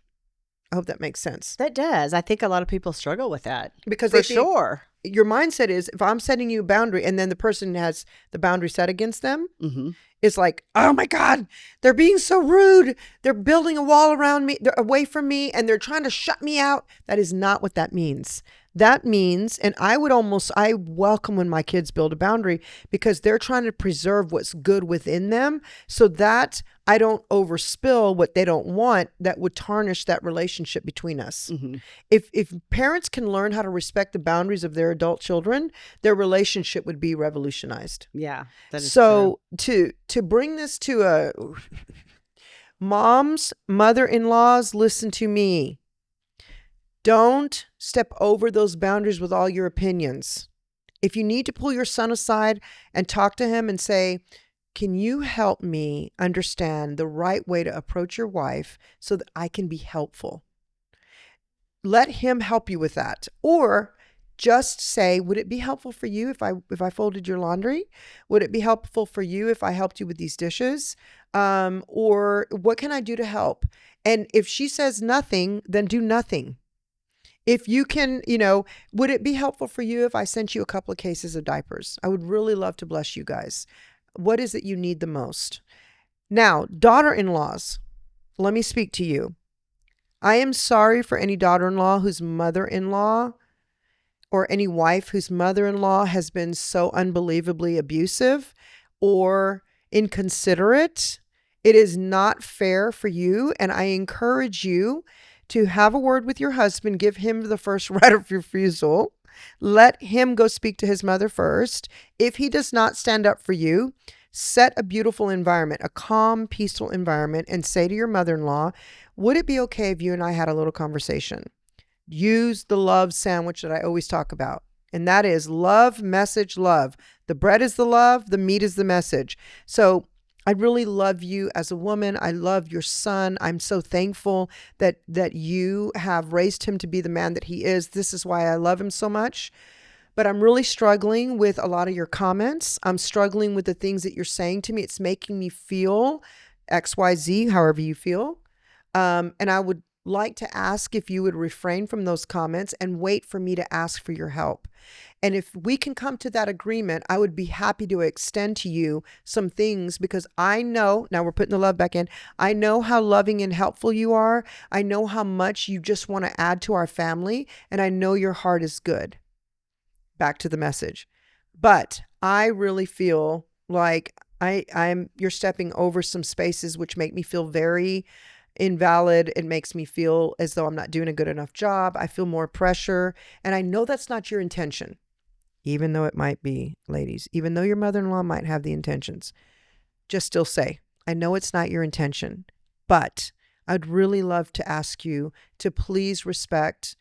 I hope that makes sense. That does. I think a lot of people struggle with that. Because for sure. Your mindset is, if I'm setting you a boundary and then the person has the boundary set against them, it's like, oh my God, they're being so rude. They're building a wall around me, they're away from me, and they're trying to shut me out. That is not what that means. That means, and I welcome when my kids build a boundary because they're trying to preserve what's good within them so that I don't overspill what they don't want that would tarnish that relationship between us. If parents can learn how to respect the boundaries of their adult children, their relationship would be revolutionized. Yeah, that is so true. To bring this to moms, mother-in-laws, listen to me. Don't step over those boundaries with all your opinions. If you need to pull your son aside and talk to him and say, can you help me understand the right way to approach your wife so that I can be helpful? Let him help you with that. Or just say, would it be helpful for you if I folded your laundry? Would it be helpful for you if I helped you with these dishes? Or what can I do to help? And if she says nothing, then do nothing. If you can, would it be helpful for you if I sent you a couple of cases of diapers? I would really love to bless you guys. What is it you need the most? Now, daughter-in-laws, let me speak to you. I am sorry for any daughter-in-law whose mother-in-law or any wife whose mother-in-law has been so unbelievably abusive or inconsiderate. It is not fair for you, and I encourage you to have a word with your husband, give him the first right of refusal. Let him go speak to his mother first. If he does not stand up for you, set a beautiful environment, a calm, peaceful environment, and say to your mother-in-law, would it be okay if you and I had a little conversation? Use the love sandwich that I always talk about. And that is love, message, love. The bread is the love, the meat is the message. So I really love you as a woman. I love your son. I'm so thankful that you have raised him to be the man that he is. This is why I love him so much. But I'm really struggling with a lot of your comments. I'm struggling with the things that you're saying to me. It's making me feel XYZ, however you feel. And I would like to ask if you would refrain from those comments and wait for me to ask for your help. And if we can come to that agreement, I would be happy to extend to you some things because I know, now we're putting the love back in, I know how loving and helpful you are. I know how much you just want to add to our family, and I know your heart is good. Back to the message. But I really feel like you're stepping over some spaces which make me feel very invalid. It makes me feel as though I'm not doing a good enough job. I feel more pressure. And I know that's not your intention, even though it might be, ladies, even though your mother-in-law might have the intentions. Just still say, I know it's not your intention, but I'd really love to ask you to please respect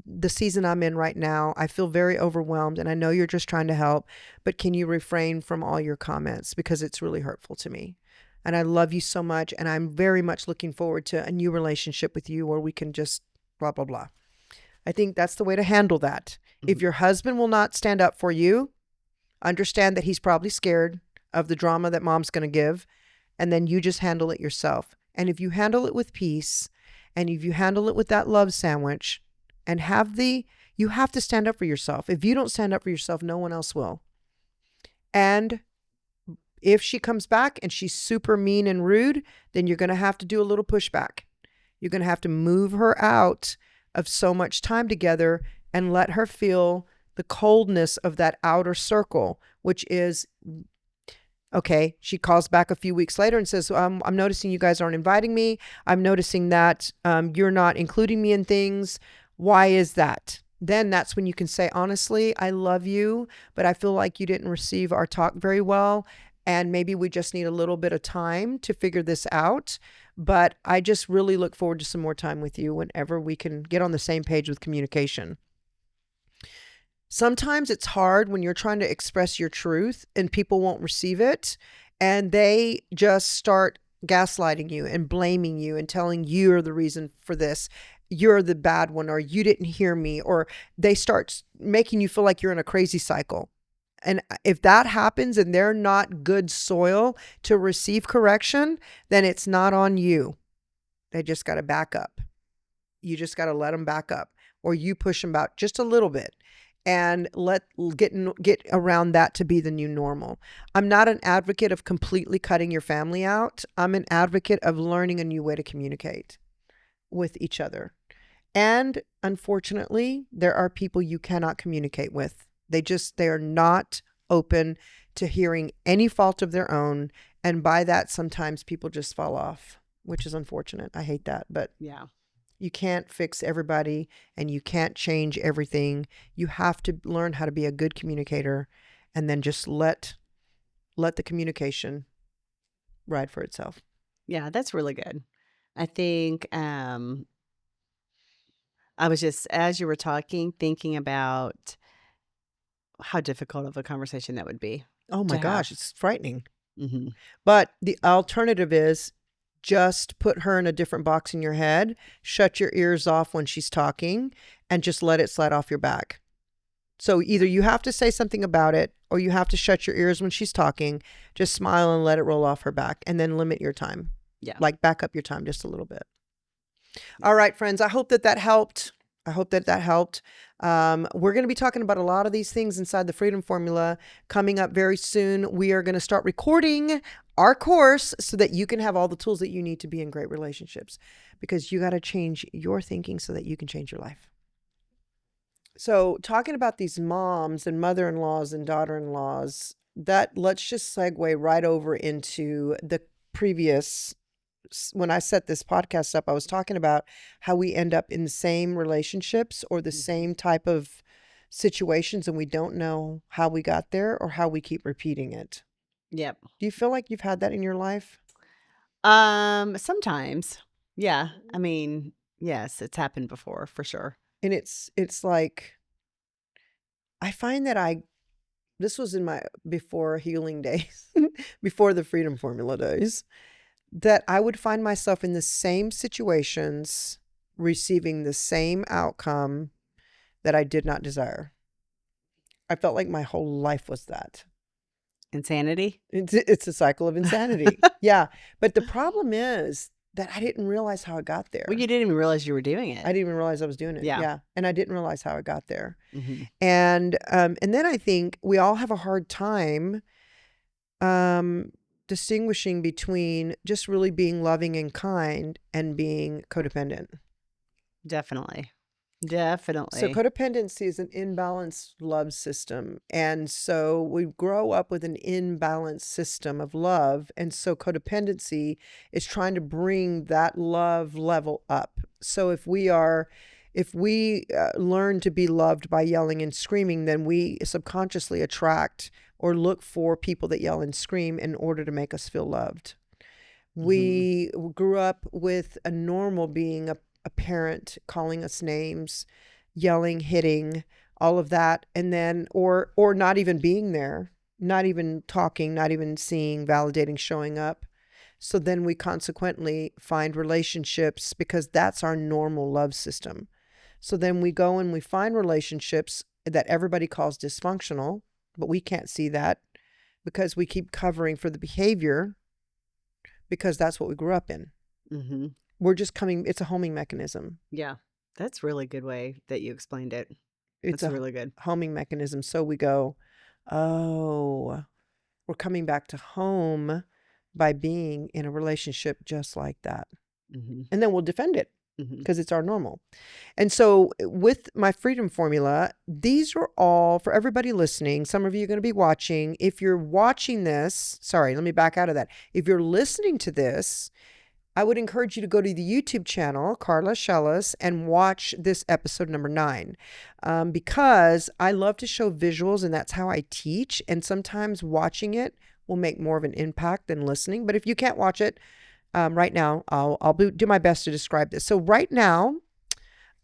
the season I'm in right now. I feel very overwhelmed and I know you're just trying to help, but can you refrain from all your comments because it's really hurtful to me. And I love you so much. And I'm very much looking forward to a new relationship with you where we can just blah, blah, blah. I think that's the way to handle that. Mm-hmm. If your husband will not stand up for you, understand that he's probably scared of the drama that mom's going to give. And then you just handle it yourself. And if you handle it with peace and if you handle it with that love sandwich and you have to stand up for yourself. If you don't stand up for yourself, no one else will. And if she comes back and she's super mean and rude, then you're going to have to do a little pushback. You're going to have to move her out of so much time together and let her feel the coldness of that outer circle, which is Okay. She calls back a few weeks later and says, I'm noticing you guys aren't inviting me. I'm noticing that you're not including me in things. Why is that? Then that's when you can say, honestly, I love you, but I feel like you didn't receive our talk very well. And maybe we just need a little bit of time to figure this out. But I just really look forward to some more time with you whenever we can get on the same page with communication. Sometimes it's hard when you're trying to express your truth and people won't receive it, and they just start gaslighting you and blaming you and telling you're the reason for this. You're the bad one, or you didn't hear me, or they start making you feel like you're in a crazy cycle. And if that happens and they're not good soil to receive correction, then it's not on you. They just got to back up. You just got to let them back up, or you push them back just a little bit and get around that to be the new normal. I'm not an advocate of completely cutting your family out. I'm an advocate of learning a new way to communicate with each other. And unfortunately, there are people you cannot communicate with. They are not open to hearing any fault of their own. And by that, sometimes people just fall off, which is unfortunate. I hate that, but Yeah. you can't fix everybody and you can't change everything. You have to learn how to be a good communicator and then just let the communication ride for itself. Yeah, that's really good. I think I was just, as you were talking, thinking about how difficult of a conversation that would be. Oh my To have. gosh, it's frightening. Mm-hmm. But the alternative is just put her in a different box in your head, shut your ears off when she's talking, and just let it slide off your back. So either you have to say something about it or you have to shut your ears when she's talking, just smile and let it roll off her back, and then limit your time. Yeah. Like back up your time just a little bit. All right, friends, I hope that helped. I hope that helped. We're going to be talking about a lot of these things inside the Freedom Formula coming up very soon. We are going to start recording our course so that you can have all the tools that you need to be in great relationships, because you got to change your thinking so that you can change your life. So talking about these moms and mother-in-laws and daughter-in-laws, let's just segue right over into the previous. When I set this podcast up, I was talking about how we end up in the same relationships or the same type of situations, and we don't know how we got there or how we keep repeating it. Yep. Do you feel like you've had that in your life? Sometimes. Yeah. I mean, yes, it's happened before for sure. And it's like, I find that this was in my before healing days, before the Freedom Formula days, that I would find myself in the same situations, receiving the same outcome that I did not desire. I felt like my whole life was that. Insanity? It's a cycle of insanity. Yeah. But the problem is that I didn't realize how I got there. Well, you didn't even realize you were doing it. I didn't even realize I was doing it. Yeah. And I didn't realize how I got there. Mm-hmm. And then I think we all have a hard time distinguishing between just really being loving and kind and being codependent. Definitely. So codependency is an imbalanced love system. And so we grow up with an imbalanced system of love. And so codependency is trying to bring that love level up. So if we learn to be loved by yelling and screaming, then we subconsciously attract or look for people that yell and scream in order to make us feel loved. Mm-hmm. We grew up with a normal being a parent calling us names, yelling, hitting, all of that. And then, or not even being there, not even talking, not even seeing, validating, showing up. So then we consequently find relationships because that's our normal love system. So then we go and we find relationships that everybody calls dysfunctional, but we can't see that because we keep covering for the behavior because that's what we grew up in. Mm-hmm. It's a homing mechanism. Yeah. That's a really good way that you explained it. It's really good. Homing mechanism. So we go, oh, we're coming back to home by being in a relationship just like that. Mm-hmm. And then we'll defend it. because it's our normal. And so with my freedom formula, these are all for everybody listening. Some of you are going to be watching. If you're watching this, sorry, let me back out of that. If you're listening to this, I would encourage you to go to the YouTube channel, Carla Shellis, and watch this episode number 9, because I love to show visuals and that's how I teach. And sometimes watching it will make more of an impact than listening. But if you can't watch it right now, I'll do my best to describe this. So right now,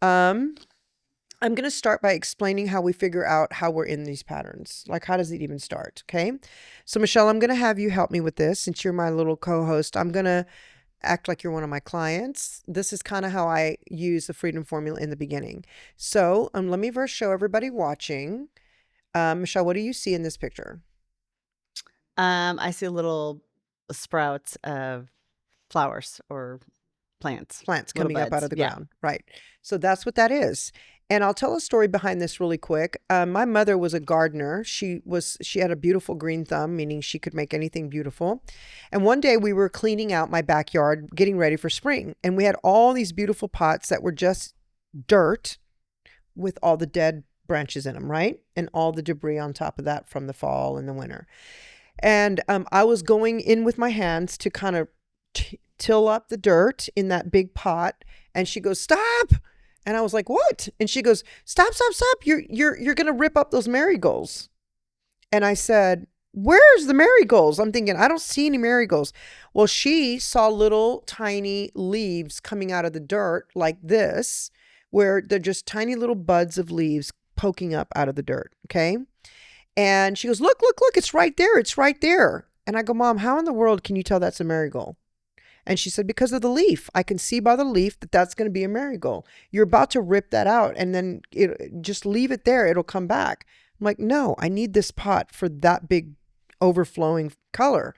I'm going to start by explaining how we figure out how we're in these patterns. Like, how does it even start? Okay. So Michelle, I'm going to have you help me with this. Since you're my little co-host, I'm going to act like you're one of my clients. This is kind of how I use the freedom formula in the beginning. So let me first show everybody watching. Michelle, what do you see in this picture? I see little sprouts of flowers or plants coming up out of the Yeah. ground. Right. So that's what that is. And I'll tell a story behind this really quick. My mother was a gardener. She had a beautiful green thumb, meaning she could make anything beautiful. And one day we were cleaning out my backyard, getting ready for spring. And we had all these beautiful pots that were just dirt with all the dead branches in them, right? And all the debris on top of that from the fall and the winter. And I was going in with my hands to kind of till up the dirt in that big pot. And she goes, "Stop." And I was like, "What?" And she goes, "Stop, stop, stop. You're going to rip up those marigolds." And I said, "Where's the marigolds?" I'm thinking, I don't see any marigolds. Well, she saw little tiny leaves coming out of the dirt like this, where they're just tiny little buds of leaves poking up out of the dirt. Okay. And she goes, look, it's right there. It's right there. And I go, "Mom, how in the world can you tell that's a marigold?" And she said, "Because of the leaf. I can see by the leaf that that's going to be a marigold. You're about to rip that out and then just leave it there. It'll come back." I'm like, "No, I need this pot for that big overflowing color."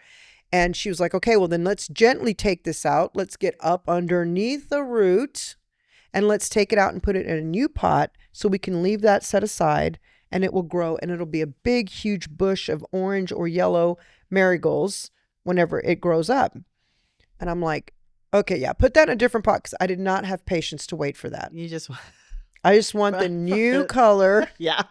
And she was like, "Okay, well then let's gently take this out. Let's get up underneath the root and let's take it out and put it in a new pot so we can leave that set aside and it will grow and it'll be a big, huge bush of orange or yellow marigolds whenever it grows up." And I'm like, "Okay, yeah, put that in a different pot," because I did not have patience to wait for that. I just want the new color Yeah.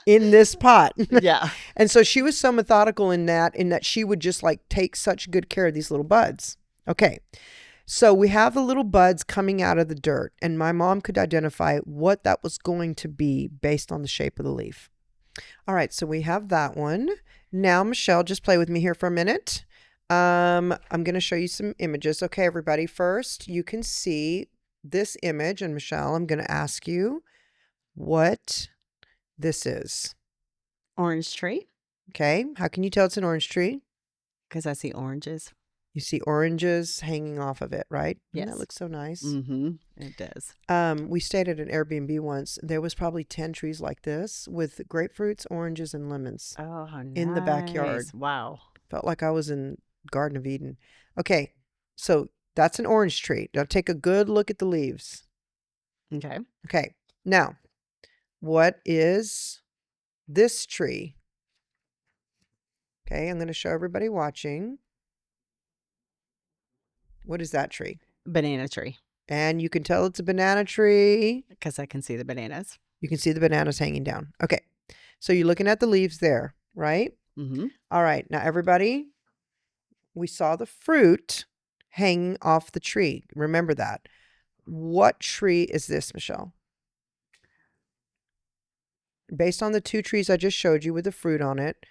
in this pot. Yeah. And so she was so methodical in that she would just like take such good care of these little buds. Okay. So we have the little buds coming out of the dirt, and my mom could identify what that was going to be based on the shape of the leaf. All right. So we have that one. Now, Michelle, just play with me here for a minute. I'm going to show you some images. Okay, everybody. First, you can see this image. And Michelle, I'm going to ask you what this is. Orange tree. Okay. How can you tell it's an orange tree? Because I see oranges. You see oranges hanging off of it, right? Yes. That looks so nice. Mm-hmm. It does. We stayed at an Airbnb once. There was probably 10 trees like this with grapefruits, oranges, and lemons. Oh, how nice. In the backyard. Wow. Felt like I was in Garden of Eden. Okay, so that's an orange tree. Now take a good look at the leaves. Okay. Okay, now what is this tree? Okay, I'm going to show everybody watching. What is that tree? Banana tree. And you can tell it's a banana tree. Because I can see the bananas. You can see the bananas hanging down. Okay, so you're looking at the leaves there, right? Mm-hmm. All right, now everybody, we saw the fruit hanging off the tree. Remember that. What tree is this, Michelle? Based on the 2 trees I just showed you with the fruit on it,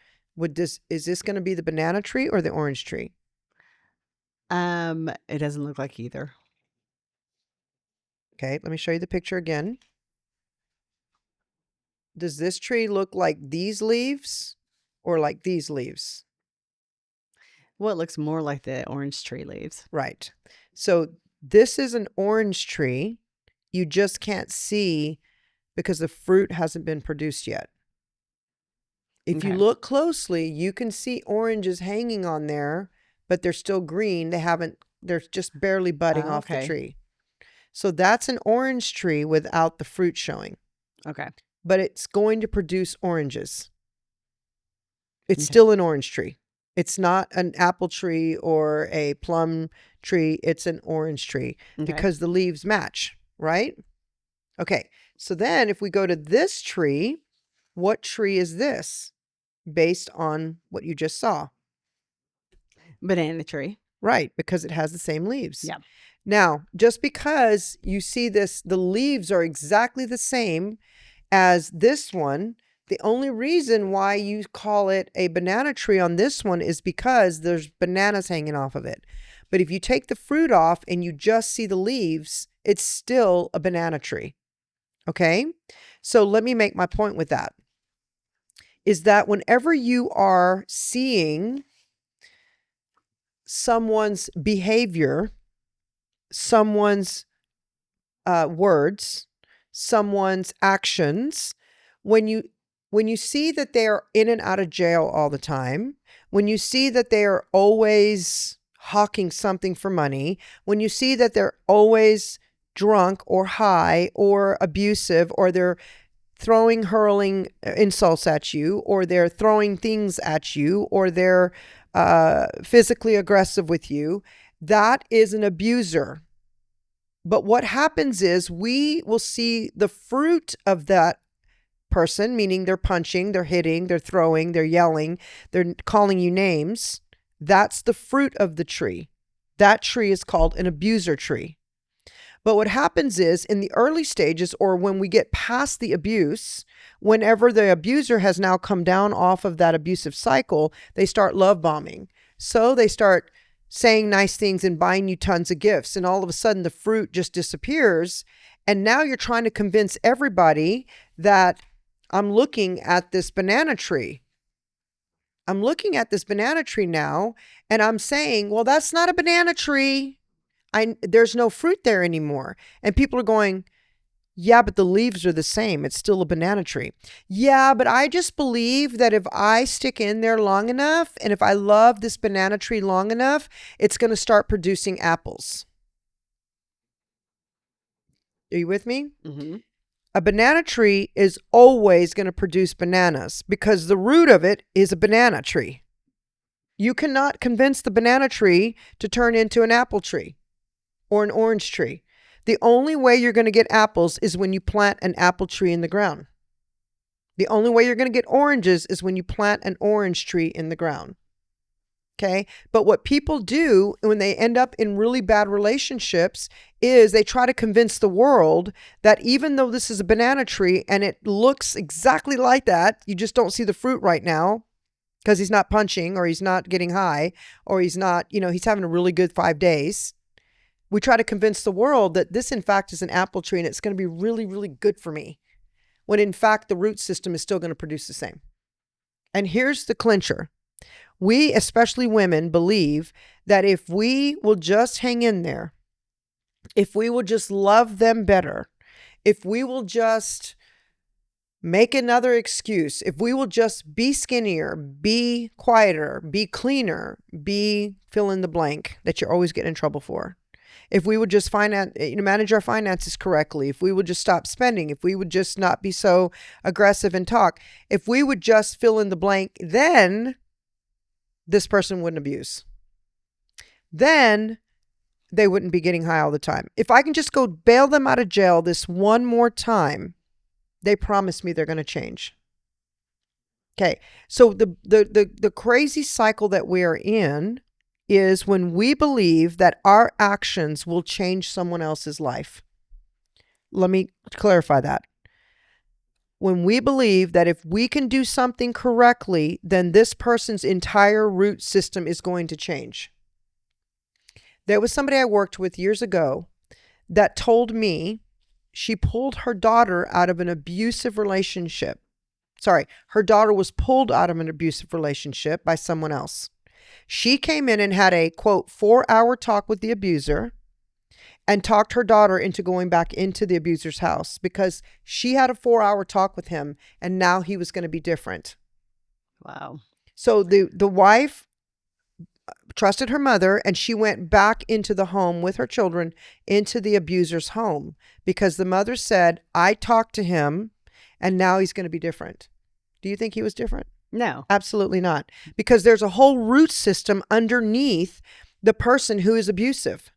is this going to be the banana tree or the orange tree? It doesn't look like either. Okay, let me show you the picture again. Does this tree look like these leaves or like these leaves? Well, it looks more like the orange tree leaves. Right. So this is an orange tree. You just can't see because the fruit hasn't been produced yet. If you look closely, you can see oranges hanging on there, but they're still green. They're just barely budding off the tree. So that's an orange tree without the fruit showing. Okay. But it's going to produce oranges. It's still an orange tree. It's not an apple tree or a plum tree. It's an orange tree because the leaves match, right? Okay. So then if we go to this tree, what tree is this based on what you just saw? Banana tree. Right, because it has the same leaves. Yeah. Now, just because you see this, the leaves are exactly the same as this one, the only reason why you call it a banana tree on this one is because there's bananas hanging off of it. But if you take the fruit off and you just see the leaves, it's still a banana tree. Okay? So let me make my point with that. Is that whenever you are seeing someone's behavior, someone's words, someone's actions, when you see that they are in and out of jail all the time, when you see that they are always hawking something for money, when you see that they're always drunk or high or abusive, or they're hurling insults at you, or they're throwing things at you, or they're physically aggressive with you, that is an abuser. But what happens is we will see the fruit of that person, meaning they're punching, they're hitting, they're throwing, they're yelling, they're calling you names. That's the fruit of the tree. That tree is called an abuser tree. But what happens is in the early stages, or when we get past the abuse, whenever the abuser has now come down off of that abusive cycle, they start love bombing. So they start saying nice things and buying you tons of gifts. And all of a sudden the fruit just disappears. And now you're trying to convince everybody that I'm looking at this banana tree. I'm looking at this banana tree now, and I'm saying, well, that's not a banana tree. There's no fruit there anymore. And people are going, yeah, but the leaves are the same. It's still a banana tree. Yeah, but I just believe that if I stick in there long enough, and if I love this banana tree long enough, it's going to start producing apples. Are you with me? Mm-hmm. A banana tree is always going to produce bananas because the root of it is a banana tree. You cannot convince the banana tree to turn into an apple tree or an orange tree. The only way you're going to get apples is when you plant an apple tree in the ground. The only way you're going to get oranges is when you plant an orange tree in the ground. Okay? But what people do when they end up in really bad relationships is they try to convince the world that even though this is a banana tree and it looks exactly like that, you just don't see the fruit right now because he's not punching, or he's not getting high, or he's not, he's having a really good 5 days. We try to convince the world that this, in fact, is an apple tree and it's going to be really, really good for me, when in fact, the root system is still going to produce the same. And here's the clincher. We, especially women, believe that if we will just hang in there, if we will just love them better, if we will just make another excuse, if we will just be skinnier, be quieter, be cleaner, be fill in the blank that you're always getting in trouble for. If we would just manage our finances correctly, if we would just stop spending, if we would just not be so aggressive and talk, if we would just fill in the blank, then this person wouldn't abuse. Then they wouldn't be getting high all the time. If I can just go bail them out of jail this one more time, they promise me they're going to change. Okay, so the crazy cycle that we are in is when we believe that our actions will change someone else's life. Let me clarify that. When we believe that if we can do something correctly, then this person's entire root system is going to change. There was somebody I worked with years ago that told me she pulled her daughter out of an abusive relationship. Her daughter was pulled out of an abusive relationship by someone else. She came in and had a, quote, 4-hour talk with the abuser and talked her daughter into going back into the abuser's house because she had a 4-hour talk with him and now he was going to be different. Wow. So the wife trusted her mother and she went back into the home with her children into the abuser's home because the mother said, I talked to him and now he's going to be different. Do you think he was different? No. Absolutely not. Because there's a whole root system underneath the person who is abusive.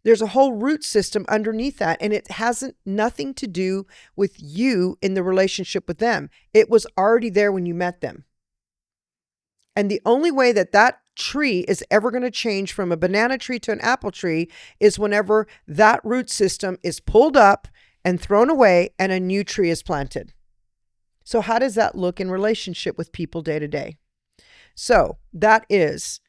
There's a whole root system underneath that, and it hasn't nothing to do with you in the relationship with them. It was already there when you met them. And the only way that that tree is ever going to change from a banana tree to an apple tree is whenever that root system is pulled up and thrown away and a new tree is planted. So how does that look in relationship with people day to day? So that is,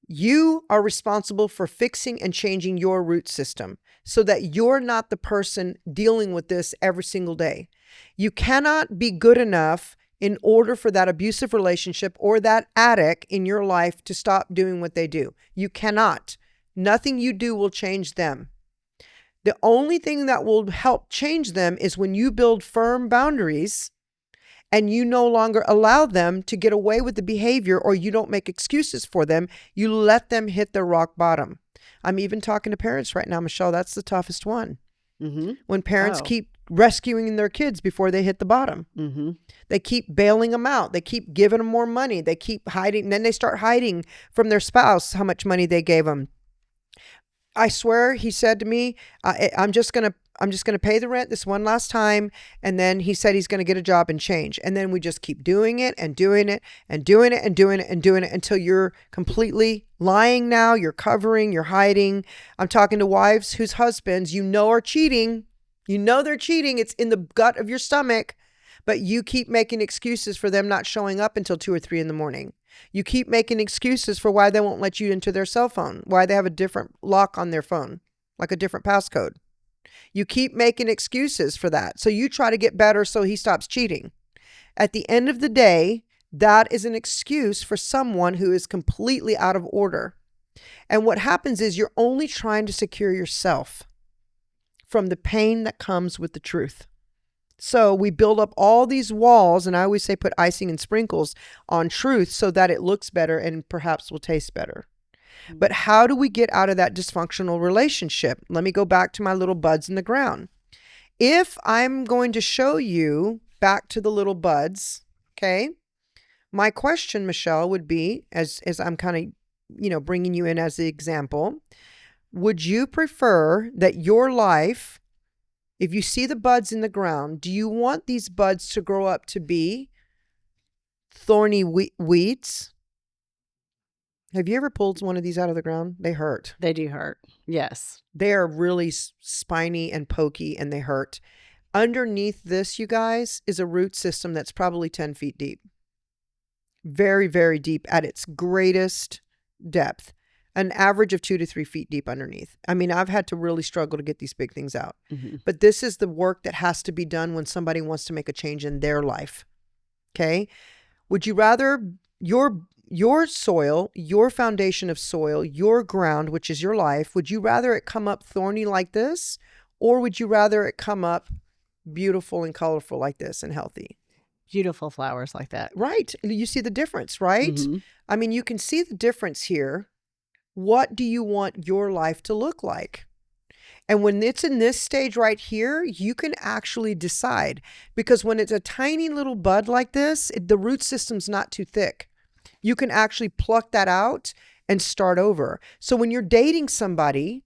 you are responsible for fixing and changing your root system so that you're not the person dealing with this every single day. You cannot be good enough in order for that abusive relationship or that addict in your life to stop doing what they do. You cannot. Nothing you do will change them. The only thing that will help change them is when you build firm boundaries and you no longer allow them to get away with the behavior, or you don't make excuses for them. You let them hit their rock bottom. I'm even talking to parents right now, Michelle. That's the toughest one. Mm-hmm. When parents keep rescuing their kids before they hit the bottom. Mm-hmm. They keep bailing them out. They keep giving them more money. They keep hiding. And then they start hiding from their spouse how much money they gave them. I swear, he said to me, I'm just going to pay the rent this one last time. And then he said he's going to get a job and change. And then we just keep doing it and doing it and doing it and doing it and doing it until you're completely lying now. You're covering, you're hiding. I'm talking to wives whose husbands you know are cheating. You know they're cheating. It's in the gut of your stomach. But you keep making excuses for them not showing up until 2 or 3 in the morning. You keep making excuses for why they won't let you into their cell phone, why they have a different lock on their phone, like a different passcode. You keep making excuses for that. So you try to get better so he stops cheating. At the end of the day, that is an excuse for someone who is completely out of order. And what happens is you're only trying to secure yourself from the pain that comes with the truth. So we build up all these walls, and I always say put icing and sprinkles on truth so that it looks better and perhaps will taste better. But how do we get out of that dysfunctional relationship? Let me go back to my little buds in the ground. If I'm going to show you back to the little buds, okay, my question, Michelle, would be, as I'm kind of, bringing you in as the example, would you prefer that your life, if you see the buds in the ground, do you want these buds to grow up to be thorny weeds? Have you ever pulled one of these out of the ground? They hurt. They do hurt. Yes. They are really spiny and pokey, and they hurt. Underneath this, you guys, is a root system that's probably 10 feet deep. Very, very deep at its greatest depth. An average of 2 to 3 feet deep underneath. I mean, I've had to really struggle to get these big things out. Mm-hmm. But this is the work that has to be done when somebody wants to make a change in their life. Okay? Would you rather your soil, your foundation of soil, your ground, which is your life, would you rather it come up thorny like this, or would you rather it come up beautiful and colorful like this and healthy? Beautiful flowers like that. Right. You see the difference, right? Mm-hmm. I mean, you can see the difference here. What do you want your life to look like? And when it's in this stage right here, you can actually decide, because when it's a tiny little bud like this, the root system's not too thick. You can actually pluck that out and start over. So when you're dating somebody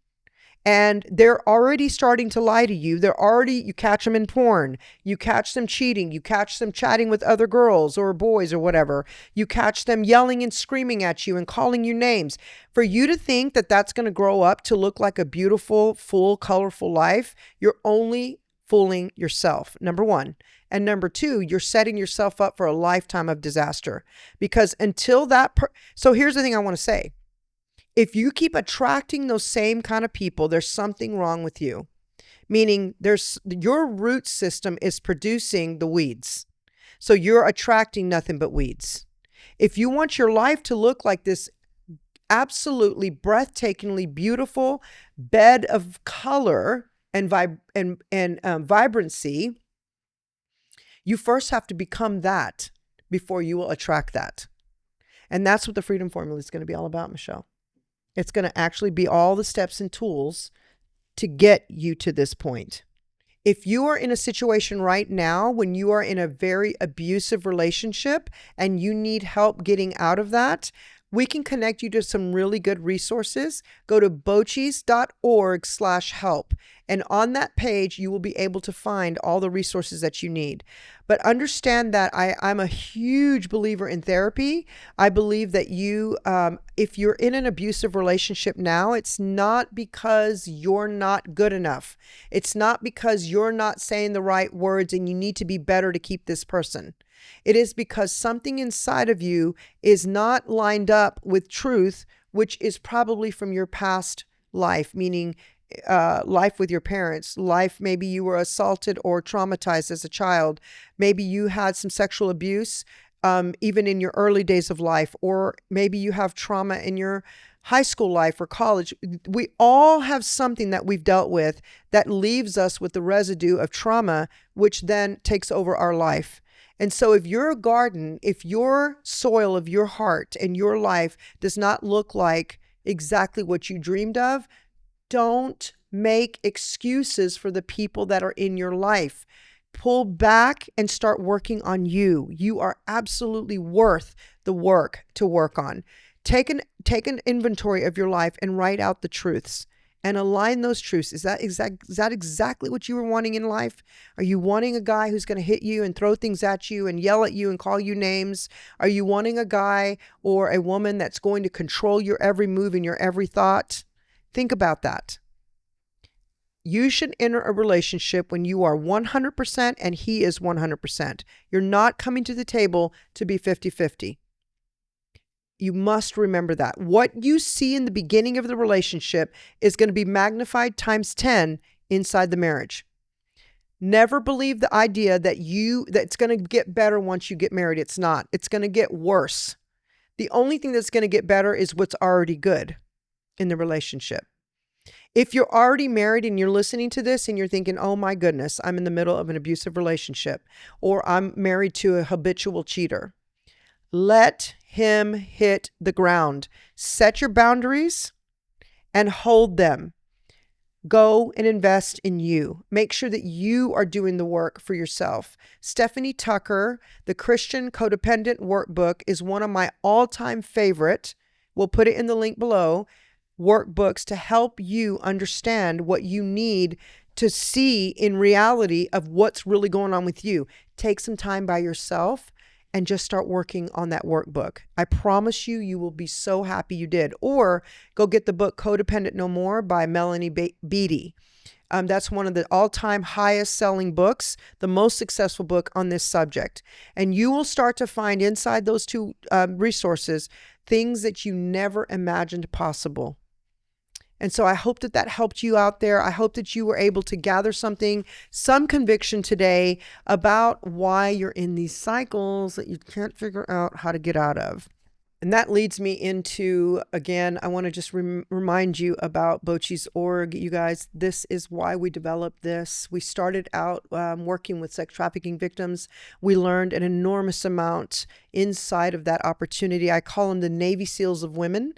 and they're already starting to lie to you, you catch them in porn, you catch them cheating, you catch them chatting with other girls or boys or whatever, you catch them yelling and screaming at you and calling you names. For you to think that that's going to grow up to look like a beautiful, full, colorful life, you're only fooling yourself, number one. And number two, you're setting yourself up for a lifetime of disaster. Because until so here's the thing I want to say. If you keep attracting those same kind of people, there's something wrong with you. Meaning your root system is producing the weeds. So you're attracting nothing but weeds. If you want your life to look like this absolutely breathtakingly beautiful bed of color and vibrancy, you first have to become that before you will attract that. And that's what the Freedom Formula is going to be all about, Michelle. It's going to actually be all the steps and tools to get you to this point. If you are in a situation right now when you are in a very abusive relationship and you need help getting out of that, we can connect you to some really good resources. Go to bochis.org/help. And on that page, you will be able to find all the resources that you need. But understand that I'm a huge believer in therapy. I believe that if you're in an abusive relationship now, it's not because you're not good enough. It's not because you're not saying the right words and you need to be better to keep this person. It is because something inside of you is not lined up with truth, which is probably from your past life, meaning life with your parents, life, maybe you were assaulted or traumatized as a child. Maybe you had some sexual abuse, even in your early days of life, or maybe you have trauma in your high school life or college. We all have something that we've dealt with that leaves us with the residue of trauma, which then takes over our life. And so if you're a garden, if your soil of your heart and your life does not look like exactly what you dreamed of, don't make excuses for the people that are in your life. Pull back and start working on you. You are absolutely worth the work to work on. Take an inventory of your life and write out the truths and align those truths. Is that exactly what you were wanting in life? Are you wanting a guy who's going to hit you and throw things at you and yell at you and call you names? Are you wanting a guy or a woman that's going to control your every move and your every thought? Think about that. You should enter a relationship when you are 100% and he is 100%. You're not coming to the table to be 50-50. You must remember that. What you see in the beginning of the relationship is going to be magnified times 10 inside the marriage. Never believe the idea that it's going to get better once you get married. It's not. It's going to get worse. The only thing that's going to get better is what's already good in the relationship. If you're already married and you're listening to this and you're thinking, oh my goodness, I'm in the middle of an abusive relationship, or I'm married to a habitual cheater, let him hit the ground. Set your boundaries and hold them. Go and invest in you. Make sure that you are doing the work for yourself. Stephanie Tucker, the Christian Codependent Workbook, is one of my all-time favorite. We'll put it in the link below. Workbooks to help you understand what you need to see in reality of what's really going on with you. Take some time by yourself and just start working on that workbook. I promise you, you will be so happy you did. Or go get the book Codependent No More by Melanie Beattie. That's one of the all-time highest selling books, the most successful book on this subject. And you will start to find inside those two resources things that you never imagined possible. And so I hope that helped you out there. I hope that you were able to gather some conviction today about why you're in these cycles that you can't figure out how to get out of. And that leads me into, again, I want to just remind you about bochis.org. You guys, this is why we developed this. We started out working with sex trafficking victims. We learned an enormous amount inside of that opportunity. I call them the Navy SEALs of women.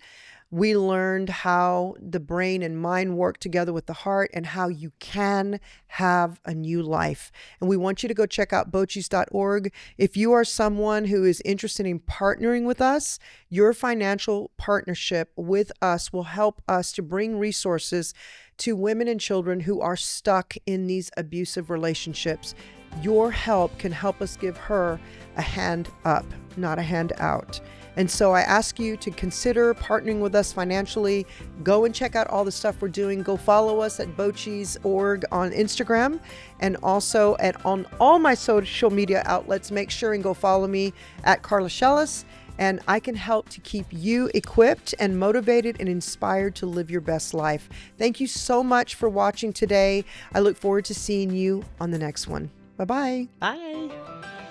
We learned how the brain and mind work together with the heart and how you can have a new life. And we want you to go check out bochis.org. If you are someone who is interested in partnering with us, your financial partnership with us will help us to bring resources to women and children who are stuck in these abusive relationships. Your help can help us give her a hand up, not a hand out. And so I ask you to consider partnering with us financially. Go and check out all the stuff we're doing. Go follow us at bochis.org on Instagram and also on all my social media outlets. Make sure and go follow me at Carla Shellis, and I can help to keep you equipped and motivated and inspired to live your best life. Thank you so much for watching today. I look forward to seeing you on the next one. Bye-bye. Bye.